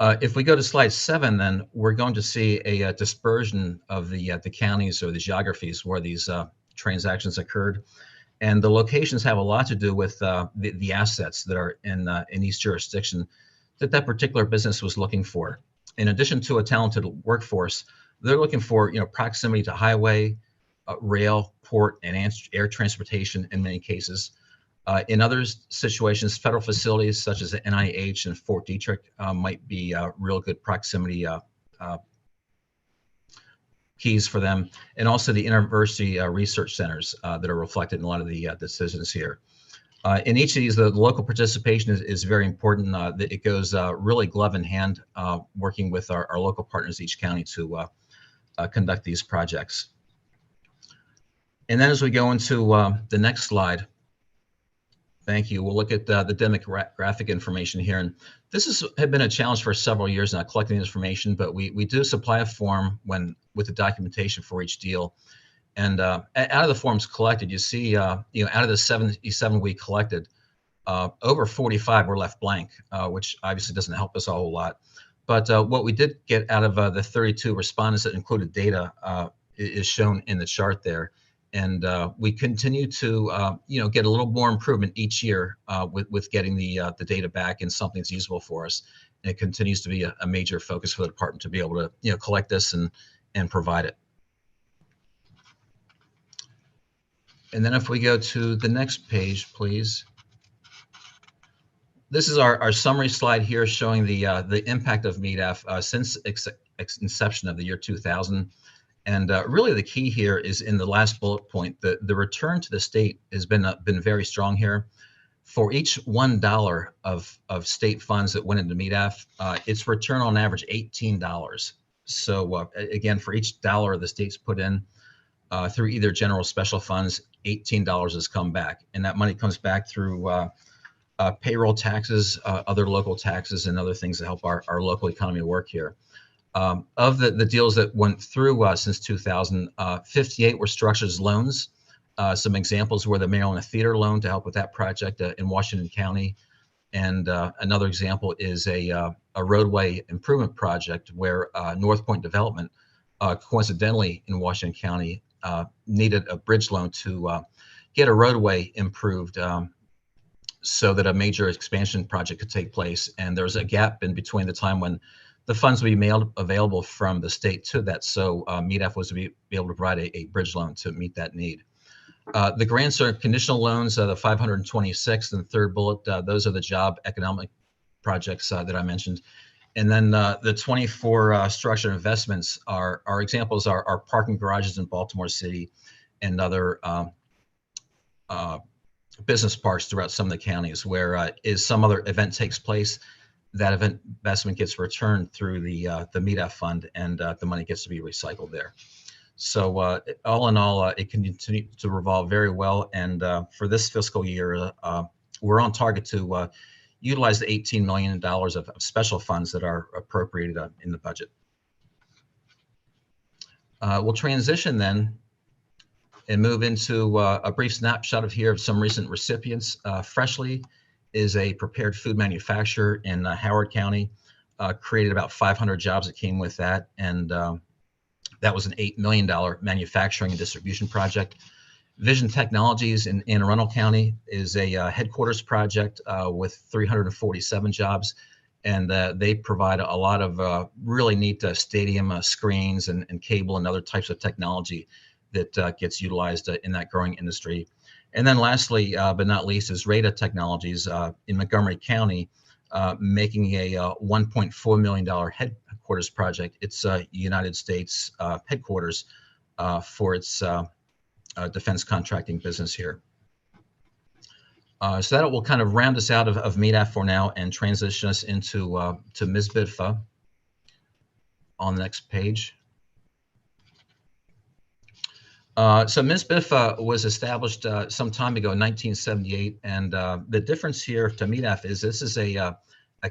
If we go to slide 7, then we're going to see a dispersion of the counties or the geographies where these transactions occurred. And the locations have a lot to do with the assets that are in each jurisdiction that particular business was looking for. In addition to a talented workforce, they're looking for proximity to highway, rail, port, and air transportation in many cases. In other situations, federal facilities such as the NIH and Fort Detrick might be real good proximity keys for them, and also the university research centers that are reflected in a lot of the decisions here. In each of these, the local participation is very important. That it goes really glove in hand, working with our local partners, each county, to conduct these projects. And then as we go into the next slide, thank you, we'll look at the demographic information here. And this had been a challenge for several years now, collecting information, but we do supply a form with the documentation for each deal. And out of the forms collected, you see, out of the 77 we collected, over 45 were left blank, which obviously doesn't help us a whole lot. But what we did get out of the 32 respondents that included data is shown in the chart there. And we continue to, get a little more improvement each year with getting the data back in something that's usable for us. And it continues to be a major focus for the department to be able to, collect this and provide it. And then if we go to the next page, please. This is our summary slide here showing the impact of MEDAF since inception of the year 2000. And really the key here is in the last bullet point, the return to the state has been very strong here. For each $1 of state funds that went into MEDAF, its return on average $18. So again, for each dollar the state's put in through either general or special funds, $18 has come back. And that money comes back through payroll taxes, other local taxes, and other things that help our local economy work here. Of the deals that went through since 2000, 58 were structured as loans. Some examples were the Maryland Theater loan to help with that project in Washington County. And another example is a roadway improvement project where North Point Development, coincidentally in Washington County, needed a bridge loan to get a roadway improved so that a major expansion project could take place. And there was a gap in between the time when the funds would be made available from the state to that. So MEDAF was to be able to provide a bridge loan to meet that need. The grants are conditional loans, the 526 and the third bullet, those are the job economic projects that I mentioned. And then the 24 structured investments are examples are parking garages in Baltimore City and other business parks throughout some of the counties where some other event takes place, that event investment gets returned through the MEDAF fund and the money gets to be recycled there. So all in all, it can continue to revolve very well. And for this fiscal year, we're on target to utilize the $18 million of special funds that are appropriated in the budget. We'll transition then and move into a brief snapshot of some recent recipients. Freshly is a prepared food manufacturer in Howard County, created about 500 jobs that came with that. And that was an $8 million manufacturing and distribution project. Vision Technologies in Anne Arundel County is a headquarters project with 347 jobs. And they provide a lot of really neat stadium screens and cable and other types of technology that gets utilized in that growing industry. And then lastly, but not least, is Rada Technologies in Montgomery County, making a $1.4 million headquarters project. It's United States headquarters for its defense contracting business here. So that will kind of round us out of MEDAF for now and transition us into to Ms. Buffett on the next page. So Ms. Buffett was established some time ago in 1978, and the difference here to MEDAF is this is a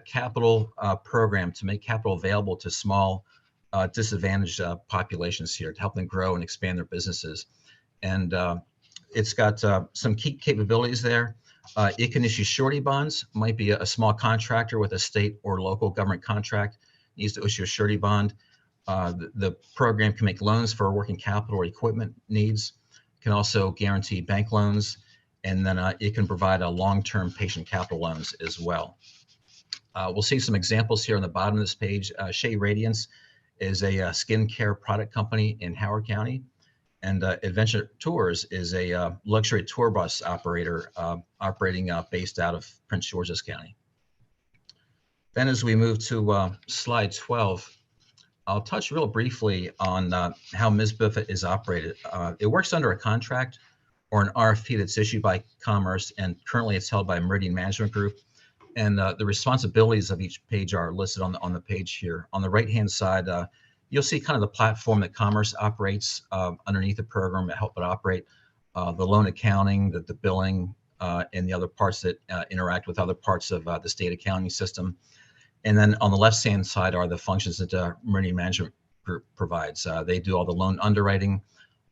capital program to make capital available to small disadvantaged populations here to help them grow and expand their businesses. And it's got some key capabilities there. It can issue surety bonds, might be a small contractor with a state or local government contract, needs to issue a surety bond. The program can make loans for working capital or equipment needs, can also guarantee bank loans, and then it can provide a long-term patient capital loans as well. We'll see some examples here on the bottom of this page. Shea Radiance is a skincare product company in Howard County, And Adventure Tours is a luxury tour bus operator operating based out of Prince George's County. Then as we move to slide 12, I'll touch real briefly on how Ms Buffett is operated. It works under a contract or an RFP that's issued by Commerce, and currently it's held by Meridian Management Group. And the responsibilities of each page are listed on the page here. On the right-hand side, you'll see kind of the platform that Commerce operates underneath the program to help it operate, the loan accounting, the billing, and the other parts that interact with other parts of the state accounting system. And then on the left-hand side are the functions that Meridian Management Group provides. They do all the loan underwriting,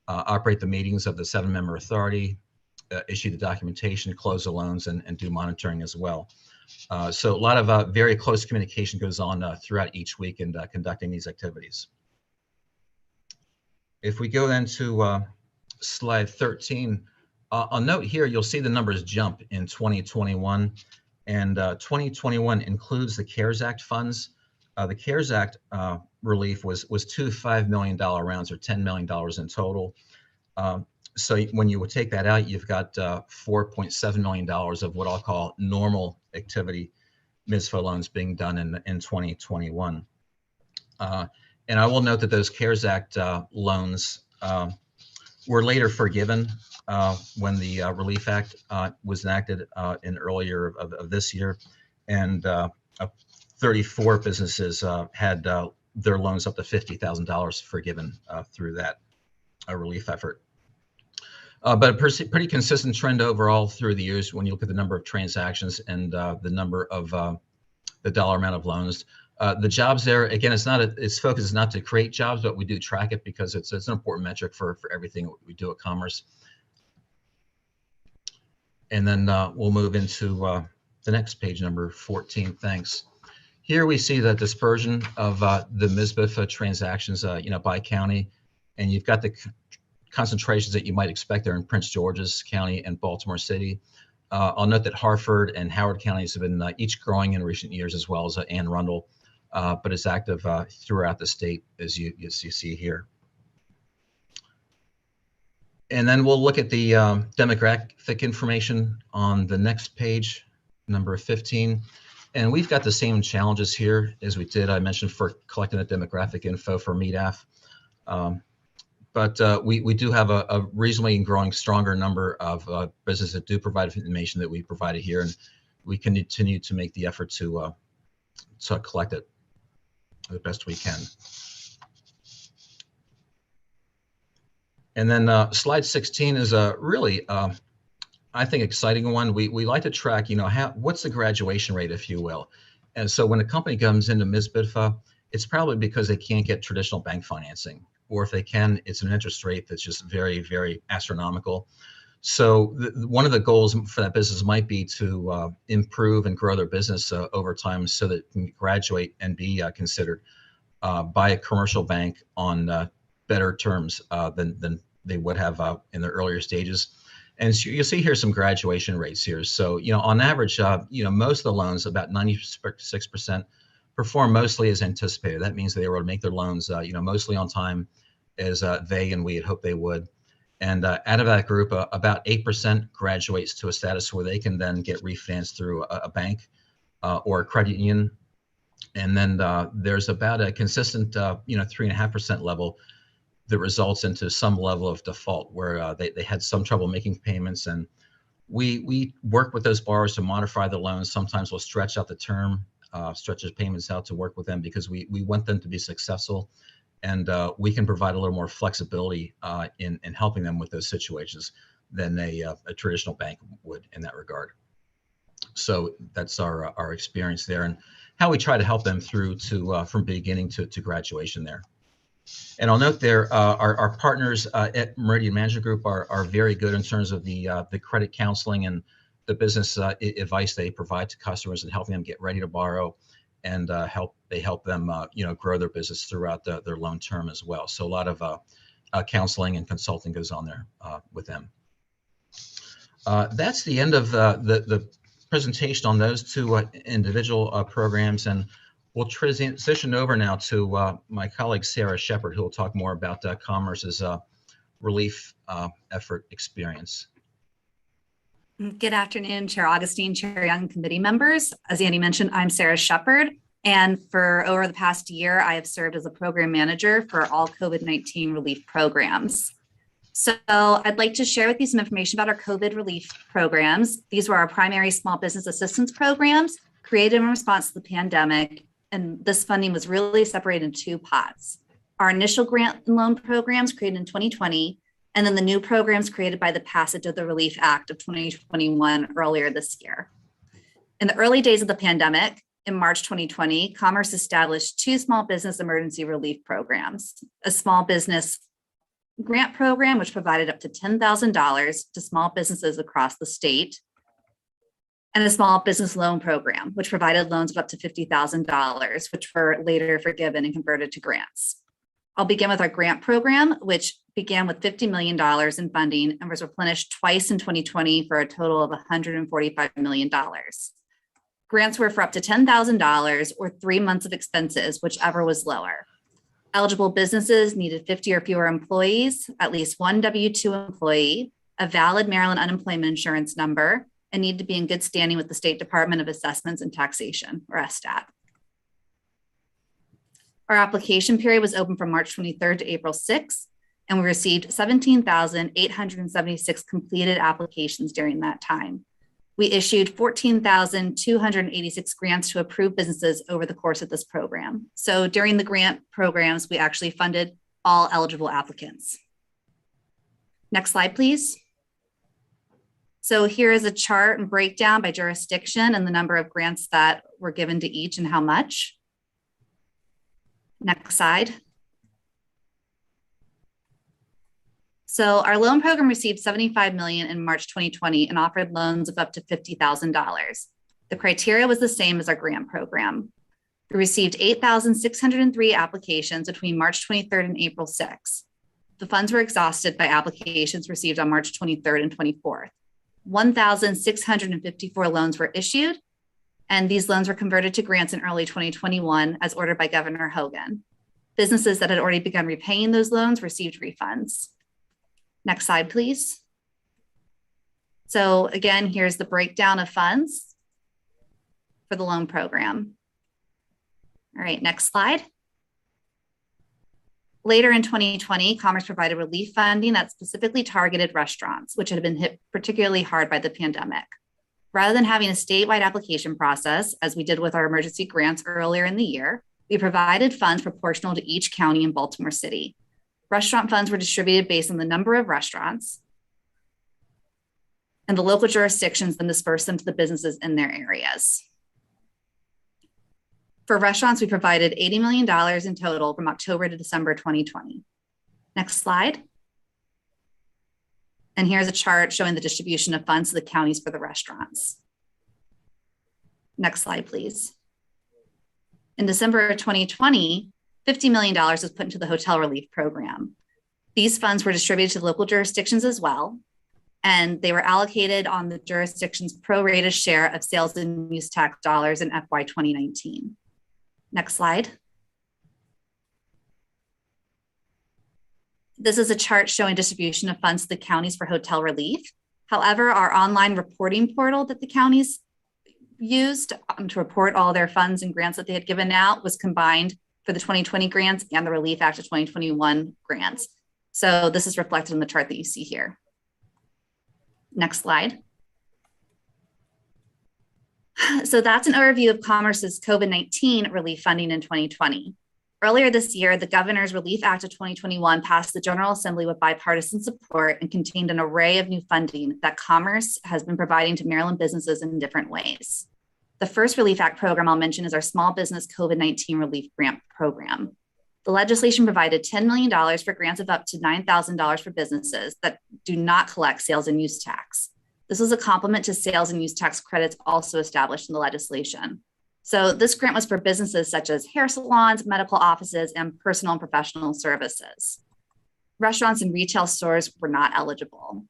operate the meetings of the 7-member authority, issue the documentation, close the loans, and do monitoring as well. So a lot of very close communication goes on throughout each week in conducting these activities. If we go then to slide 13, I'll note here, you'll see the numbers jump in 2021, and 2021 includes the CARES Act funds. The CARES Act relief was 2 $5 million rounds, or $10 million in total. So when you would take that out, you've got $4.7 million of what I'll call normal activity MISFA loans being done in 2021. And I will note that those CARES Act loans were later forgiven when the Relief Act was enacted in earlier of this year. And 34 businesses had their loans up to $50,000 forgiven through that relief effort. But a pretty consistent trend overall through the years when you look at the number of transactions and the number of the dollar amount of loans. The jobs there, again, its focus is not to create jobs, but we do track it because it's an important metric for everything we do at Commerce. And then we'll move into the next page, number 14. Thanks. Here we see the dispersion of the Ms Buffett transactions, by county, and you've got the concentrations that you might expect there in Prince George's County and Baltimore City. I'll note that Harford and Howard counties have been each growing in recent years, as well as Anne Arundel, but it's active throughout the state, as you see here. And then we'll look at the demographic information on the next page, number 15. And we've got the same challenges here as we did, I mentioned, for collecting the demographic info for MEDAF. But we do have a reasonably growing stronger number of businesses that do provide information that we provided here, and we continue to make the effort to collect it the best we can. And then slide 16 is a really, I think, exciting one. We like to track, what's the graduation rate, if you will. And so when a company comes into Ms BIDFA, it's probably because they can't get traditional bank financing, or if they can, it's an interest rate that's just very, very astronomical. So one of the goals for that business might be to improve and grow their business over time so that it can graduate and be considered by a commercial bank on better terms than they would have in the earlier stages. And so you'll see here some graduation rates here. So, on average, most of the loans, about 96%, perform mostly as anticipated. That means they were able to make their loans, mostly on time, as they and we had hoped they would. And out of that group, about 8% graduates to a status where they can then get refinanced through a bank or a credit union. And then there's about a consistent, 3.5% level that results into some level of default where they had some trouble making payments. And we work with those borrowers to modify the loans. Sometimes we'll stretch out the term, stretch the payments out to work with them because we want them to be successful. And we can provide a little more flexibility in helping them with those situations than a traditional bank would in that regard. So that's our experience there and how we try to help them through to from beginning to graduation there. And I'll note there, our partners at Meridian Management Group are very good in terms of the credit counseling and the business advice they provide to customers and helping them get ready to borrow, and they help them grow their business throughout their loan term as well. So a lot of counseling and consulting goes on there with them. That's the end of the presentation on those two individual programs, and we'll transition over now to my colleague Sarah Shepard, who will talk more about Commerce's relief effort experience. Good afternoon, Chair Augustine, Chair Young, committee members. As Andy mentioned, I'm Sarah Shepard, and for over the past year, I have served as a program manager for all COVID-19 relief programs. So I'd like to share with you some information about our COVID relief programs. These were our primary small business assistance programs created in response to the pandemic, and this funding was really separated in two pots. Our initial grant and loan programs created in 2020, and then the new programs created by the passage of the Relief Act of 2021 earlier this year. In the early days of the pandemic, in March 2020, Commerce established two small business emergency relief programs, a small business grant program, which provided up to $10,000 to small businesses across the state, and a small business loan program, which provided loans of up to $50,000, which were later forgiven and converted to grants. I'll begin with our grant program, which began with $50 million in funding and was replenished twice in 2020 for a total of $145 million. Grants were for up to $10,000 or 3 months of expenses, whichever was lower. Eligible businesses needed 50 or fewer employees, at least one W-2 employee, a valid Maryland unemployment insurance number, and need to be in good standing with the State Department of Assessments and Taxation, or SDAT. Our application period was open from March 23rd to April 6th, and we received 17,876 completed applications during that time. We issued 14,286 grants to approved businesses over the course of this program. So during the grant programs, we actually funded all eligible applicants. Next slide, please. So here is a chart and breakdown by jurisdiction and the number of grants that were given to each and how much. Next slide. So our loan program received $75 million in March 2020 and offered loans of up to $50,000. The criteria was the same as our grant program. We received 8,603 applications between March 23rd and April 6th. The funds were exhausted by applications received on March 23rd and 24th. 1,654 loans were issued, and these loans were converted to grants in early 2021 as ordered by Governor Hogan. Businesses that had already begun repaying those loans received refunds. Next slide, please. So again, here's the breakdown of funds for the loan program. All right, next slide. Later in 2020, Commerce provided relief funding that specifically targeted restaurants, which had been hit particularly hard by the pandemic. Rather than having a statewide application process, as we did with our emergency grants earlier in the year, we provided funds proportional to each county in Baltimore City. Restaurant funds were distributed based on the number of restaurants, and the local jurisdictions then dispersed them to the businesses in their areas. For restaurants, we provided $80 million in total from October to December 2020. Next slide. And here's a chart showing the distribution of funds to the counties for the restaurants. Next slide, please. In December of 2020, $50 million was put into the hotel relief program. These funds were distributed to local jurisdictions as well, and they were allocated on the jurisdiction's prorated share of sales and use tax dollars in FY 2019. Next slide. This is a chart showing distribution of funds to the counties for hotel relief. However, our online reporting portal that the counties used to report all their funds and grants that they had given out was combined for the 2020 grants and the Relief Act of 2021 grants. So this is reflected in the chart that you see here. Next slide. So that's an overview of Commerce's COVID-19 relief funding in 2020. Earlier this year, the Governor's Relief Act of 2021 passed the General Assembly with bipartisan support and contained an array of new funding that Commerce has been providing to Maryland businesses in different ways. The first Relief Act program I'll mention is our Small Business COVID-19 Relief Grant Program. The legislation provided $10 million for grants of up to $9,000 for businesses that do not collect sales and use tax. This was a complement to sales and use tax credits also established in the legislation. So this grant was for businesses such as hair salons, medical offices, and personal and professional services. Restaurants and retail stores were not eligible.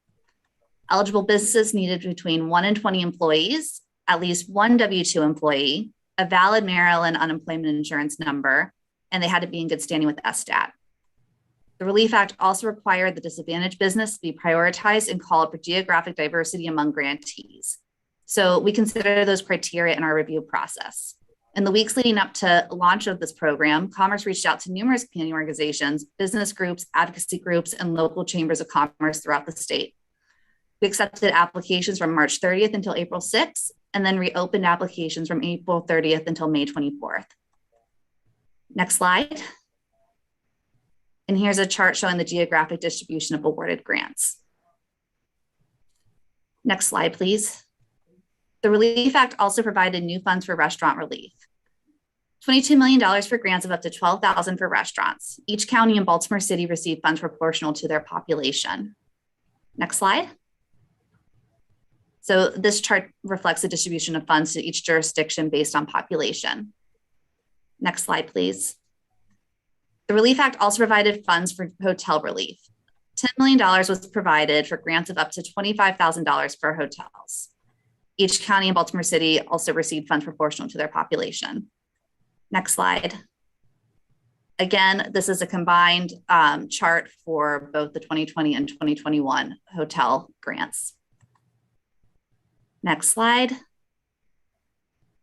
Eligible businesses needed between 1 and 20 employees, at least one W-2 employee, a valid Maryland unemployment insurance number, and they had to be in good standing with SDAT. The Relief Act also required the disadvantaged business to be prioritized and called for geographic diversity among grantees. So we consider those criteria in our review process. In the weeks leading up to launch of this program, Commerce reached out to numerous community organizations, business groups, advocacy groups, and local chambers of commerce throughout the state. We accepted applications from March 30th until April 6th, and then reopened applications from April 30th until May 24th. Next slide. And here's a chart showing the geographic distribution of awarded grants. Next slide, please. The Relief Act also provided new funds for restaurant relief. $22 million for grants of up to $12,000 for restaurants. Each county in Baltimore City received funds proportional to their population. Next slide. So this chart reflects the distribution of funds to each jurisdiction based on population. Next slide, please. The Relief Act also provided funds for hotel relief. $10 million was provided for grants of up to $25,000 for hotels. Each county in Baltimore City also received funds proportional to their population. Next slide. Again, this is a combined chart for both the 2020 and 2021 hotel grants. Next slide.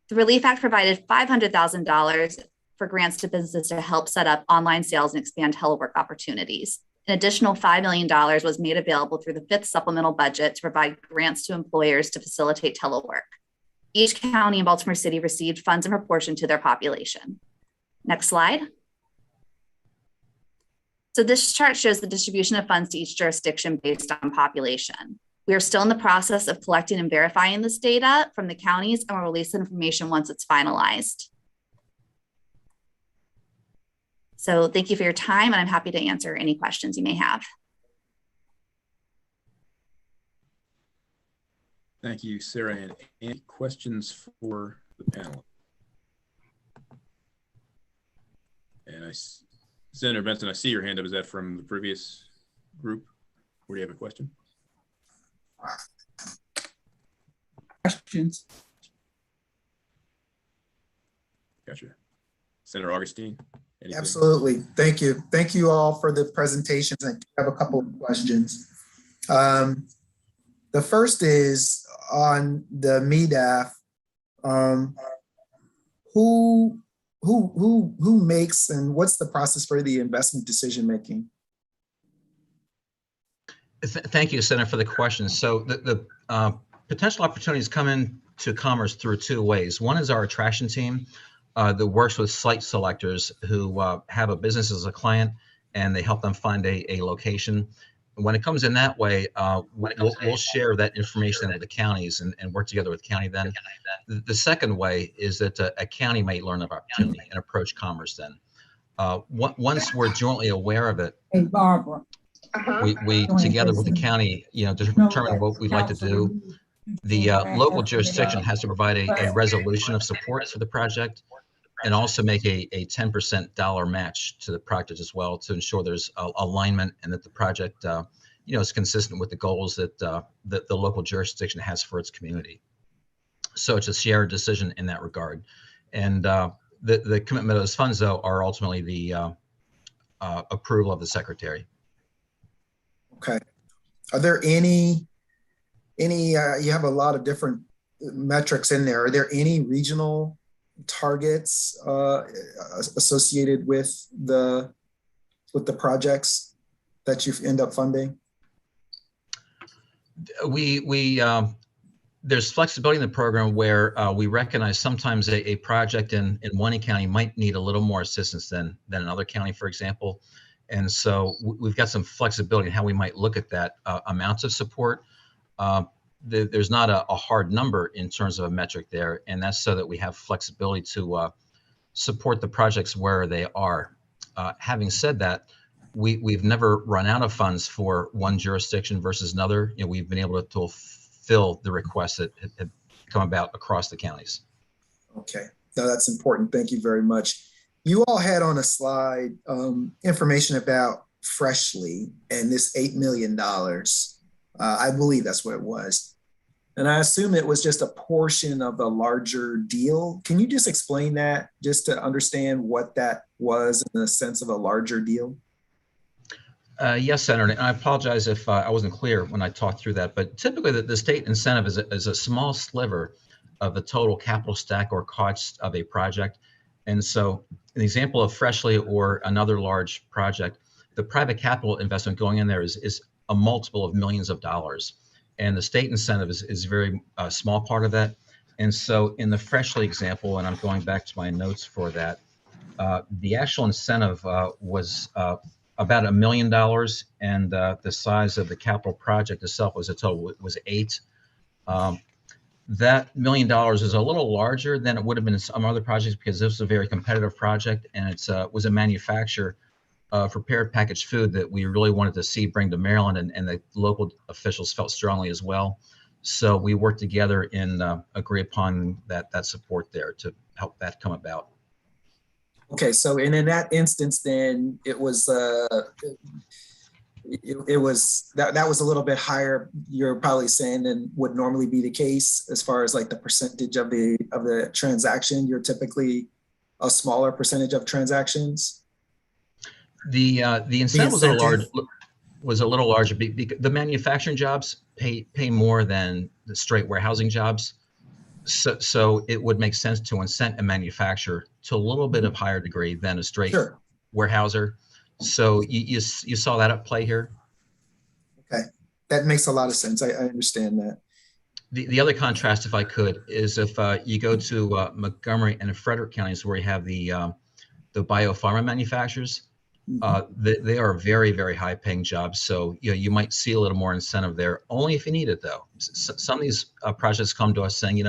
The Relief Act provided $500,000 for grants to businesses to help set up online sales and expand telework opportunities. An additional $5 million was made available through the fifth supplemental budget to provide grants to employers to facilitate telework. Each county in Baltimore City received funds in proportion to their population. Next slide. So this chart shows the distribution of funds to each jurisdiction based on population. We are still in the process of collecting and verifying this data from the counties, and we'll release the information once it's finalized. So thank you for your time, and I'm happy to answer any questions you may have. Thank you, Sarah. And any questions for the panel? And Senator Benson, I see your hand up. Is that from the previous group? Or do you have a question? Questions? Gotcha. Senator Augustine? Anything? Absolutely. Thank you. Thank you all for the presentations. I have a couple of questions. The first is on the MEDAF. Who makes and what's the process for the investment decision making? Thank you, Senator, for the question. So the potential opportunities come into Commerce through two ways. One is our attraction team that works with site selectors who have a business as a client, and they help them find a location. When it comes in that way, we'll share that information with the counties and work together with county then. The second way is that a county may learn of opportunity and approach Commerce then. Once we're jointly aware of it, Hey, Barbara. we together with the county, determine what we'd like to do. The local jurisdiction has to provide a resolution of support for the project, and also make a 10% dollar match to the project as well, to ensure there's alignment and that the project is consistent with the goals that the local jurisdiction has for its community. So it's a shared decision in that regard. And the commitment of those funds, though, are ultimately the approval of the secretary. Okay. Are there any you have a lot of different metrics in there. Are there any regional targets associated with the projects that you end up funding? There's flexibility in the program where we recognize sometimes a project in one county might need a little more assistance than another county, for example. And so we've got some flexibility in how we might look at that amounts of support. There's not a hard number in terms of a metric there, and that's so that we have flexibility to support the projects where they are. Having said that, we've never run out of funds for one jurisdiction versus another. We've been able to fulfill the requests that have come about across the counties. Okay, no, that's important. Thank you very much. You all had on a slide information about Freshly and this $8 million. I believe that's what it was. And I assume it was just a portion of a larger deal. Can you just explain that, just to understand what that was in the sense of a larger deal? Yes, Senator, and I apologize if I wasn't clear when I talked through that, but typically the state incentive is a small sliver of the total capital stack or cost of a project. And so an example of Freshly or another large project, the private capital investment going in there is a multiple of millions of dollars. And the state incentive is very small part of that. And so in the Freshly example, and I'm going back to my notes for that, the actual incentive was about $1 million, and the size of the capital project itself was was 8. That $1 million is a little larger than it would have been in some other projects because this was a very competitive project, and it was a manufacturer of prepared packaged food that we really wanted to see bring to Maryland, and the local officials felt strongly as well. So we worked together and agree upon that support there to help that come about. Okay, so and in that instance, then it was that was a little bit higher. You're probably saying than would normally be the case as far as like the percentage of the transaction. You're typically a smaller percentage of transactions. The incentive was a little larger because the manufacturing jobs pay more than the straight warehousing jobs. So it would make sense to incent a manufacturer to a little bit of higher degree than a straight warehouser. So you saw that at play here. Okay, that makes a lot of sense. I understand that. The other contrast, if I could, is if you go to Montgomery and Frederick counties where you have the biopharma manufacturers, they are very, very high paying jobs. So you might see a little more incentive there, only if you need it though. Some of these projects come to us saying,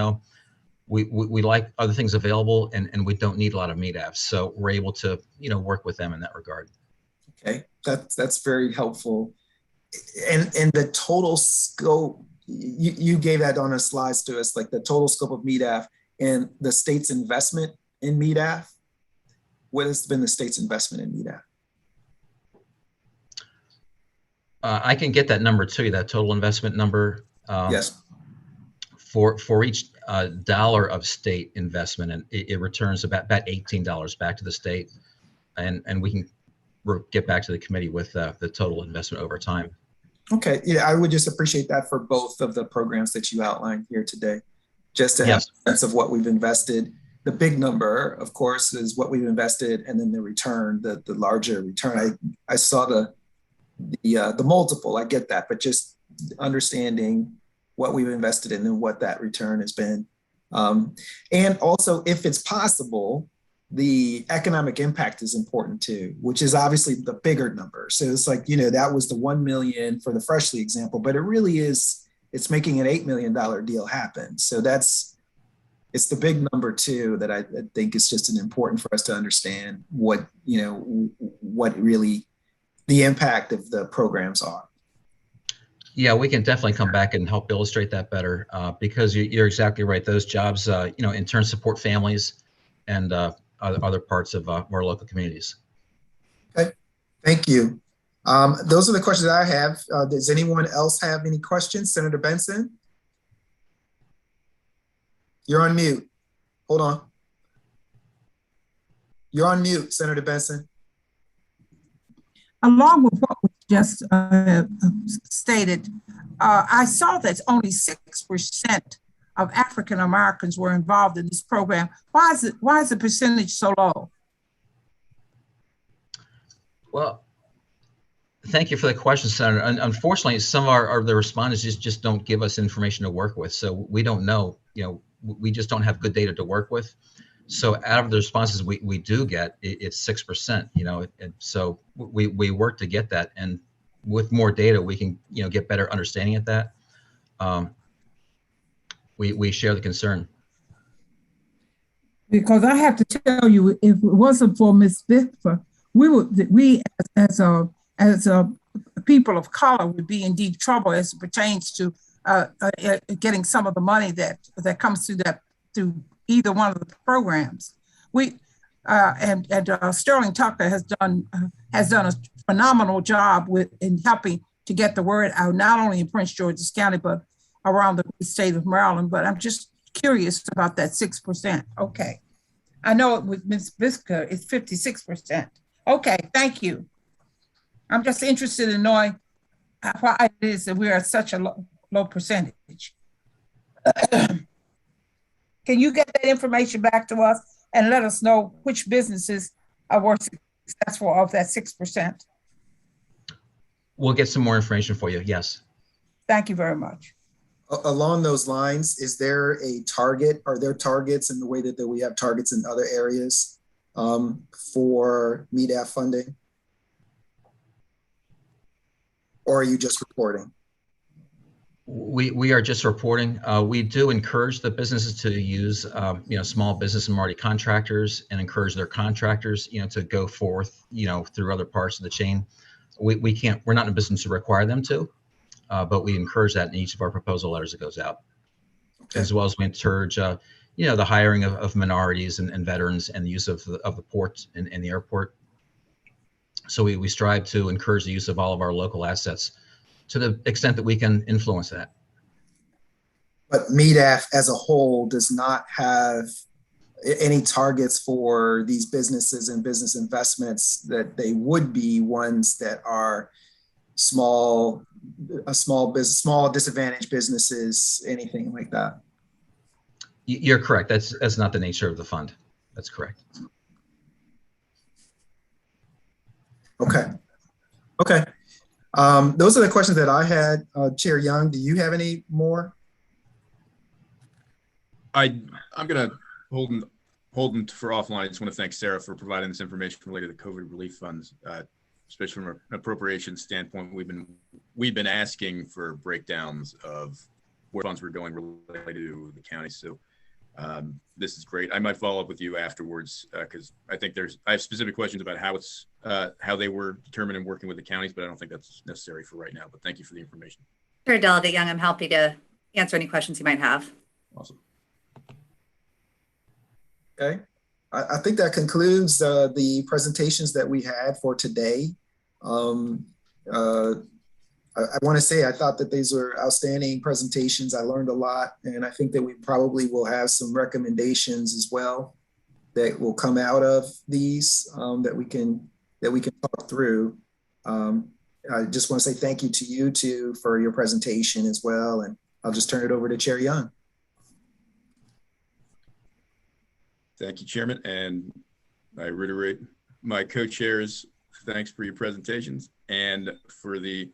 we like other things available and we don't need a lot of MEDAFs. So we're able to, work with them in that regard. Okay, that's very helpful. And the total scope, you gave that on the slides to us, like the total scope of MEDAF and the state's investment in MEDAF. What has been the state's investment in MEDAF? I can get that number to you, that total investment number. Yes. For each dollar of state investment, and it returns about $18 back to the state, and we can get back to the committee with the total investment over time. Okay, yeah, I would just appreciate that for both of the programs that you outlined here today, just to have a sense of what we've invested. The big number, of course, is what we've invested, and then the return, the larger return. I saw the multiple, I get that, but just understanding what we've invested in and what that return has been. And also, if it's possible, the economic impact is important too, which is obviously the bigger number. So it's like, that was the 1 million for the Freshly example, but it really is, it's making an $8 million deal happen. So it's the big number too, that I think is just important for us to understand what really the impact of the programs are. Yeah, we can definitely come back and help illustrate that better because you're exactly right. Those jobs, in turn support families and other parts of our local communities. Okay, thank you. Those are the questions I have. Does anyone else have any questions? Senator Benson? You're on mute. Hold on. You're on mute, Senator Benson. Along with what was just stated, I saw that only 6% of African Americans were involved in this program. Why is the percentage so low? Well, thank you for the question, Senator. Unfortunately, some of the respondents just don't give us information to work with, so we don't know. We just don't have good data to work with. So out of the responses we do get, it's 6%. And so we work to get that, and with more data, we can get better understanding at that. We share the concern. Because I have to tell you, if it wasn't for Ms. Buffett, we as a people of color would be in deep trouble as it pertains to getting some of the money that comes through either one of the programs. Sterling Tucker has done a phenomenal job in helping to get the word out, not only in Prince George's County, but around the state of Maryland. But I'm just curious about that 6%. Okay. I know it with Ms. Biska, it's 56%. Okay, thank you. I'm just interested in knowing why it is that we are at such a low percentage. Can you get that information back to us and let us know which businesses were successful of that 6%? We'll get some more information for you. Yes. Thank you very much. Along those lines, is there a target? Are there targets in the way that we have targets in other areas for MEDAF funding? Or are you just reporting? We are just reporting. We do encourage the businesses to use, small business and minority contractors, and encourage their contractors, to go forth, through other parts of the chain. We're not in a business to require them to, but we encourage that in each of our proposal letters that goes out, okay. As well as we encourage, the hiring of minorities and veterans and the use of the port and the airport. So we strive to encourage the use of all of our local assets to the extent that we can influence that. But MEDAF as a whole does not have any targets for these businesses and business investments that they would be ones that are small disadvantaged businesses, anything like that. You're correct. That's not the nature of the fund. That's correct. Okay. Those are the questions that I had. Chair Young, do you have any more? I'm going to hold them for offline. I just want to thank Sarah for providing this information related to COVID relief funds, especially from an appropriations standpoint. We've been asking for breakdowns of where funds were going related to the county. So this is great. I might follow up with you afterwards because I think I have specific questions about how they were determined in working with the counties, but I don't think that's necessary for right now. But thank you for the information. Sure, Delegate Young, I'm happy to answer any questions you might have. Awesome. Okay, I think that concludes the presentations that we had for today. I want to say I thought that these were outstanding presentations. I learned a lot, and I think that we probably will have some recommendations as well that will come out of these that we can talk through. I just want to say thank you to you two for your presentation as well, and I'll just turn it over to Chair Young. Thank you, Chairman, and I reiterate my co-chairs' thanks for your presentations and for the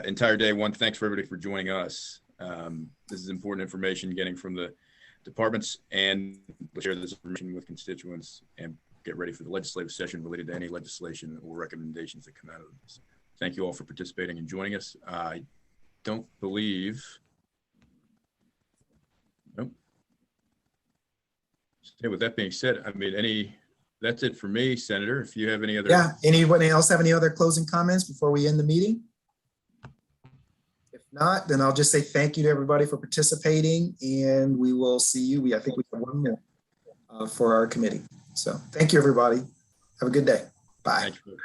entire day. Thanks for everybody for joining us. This is important information getting from the departments, and we'll share this information with constituents and get ready for the legislative session related to any legislation or recommendations that come out of this. Thank you all for participating and joining us. I don't believe, nope. So with that being said, that's it for me, Senator. If you have any other. Yeah, anybody else have any other closing comments before we end the meeting? If not, then I'll just say thank you to everybody for participating, and we will see you. I think we have one more for our committee. So thank you, everybody. Have a good day. Bye. Thank you.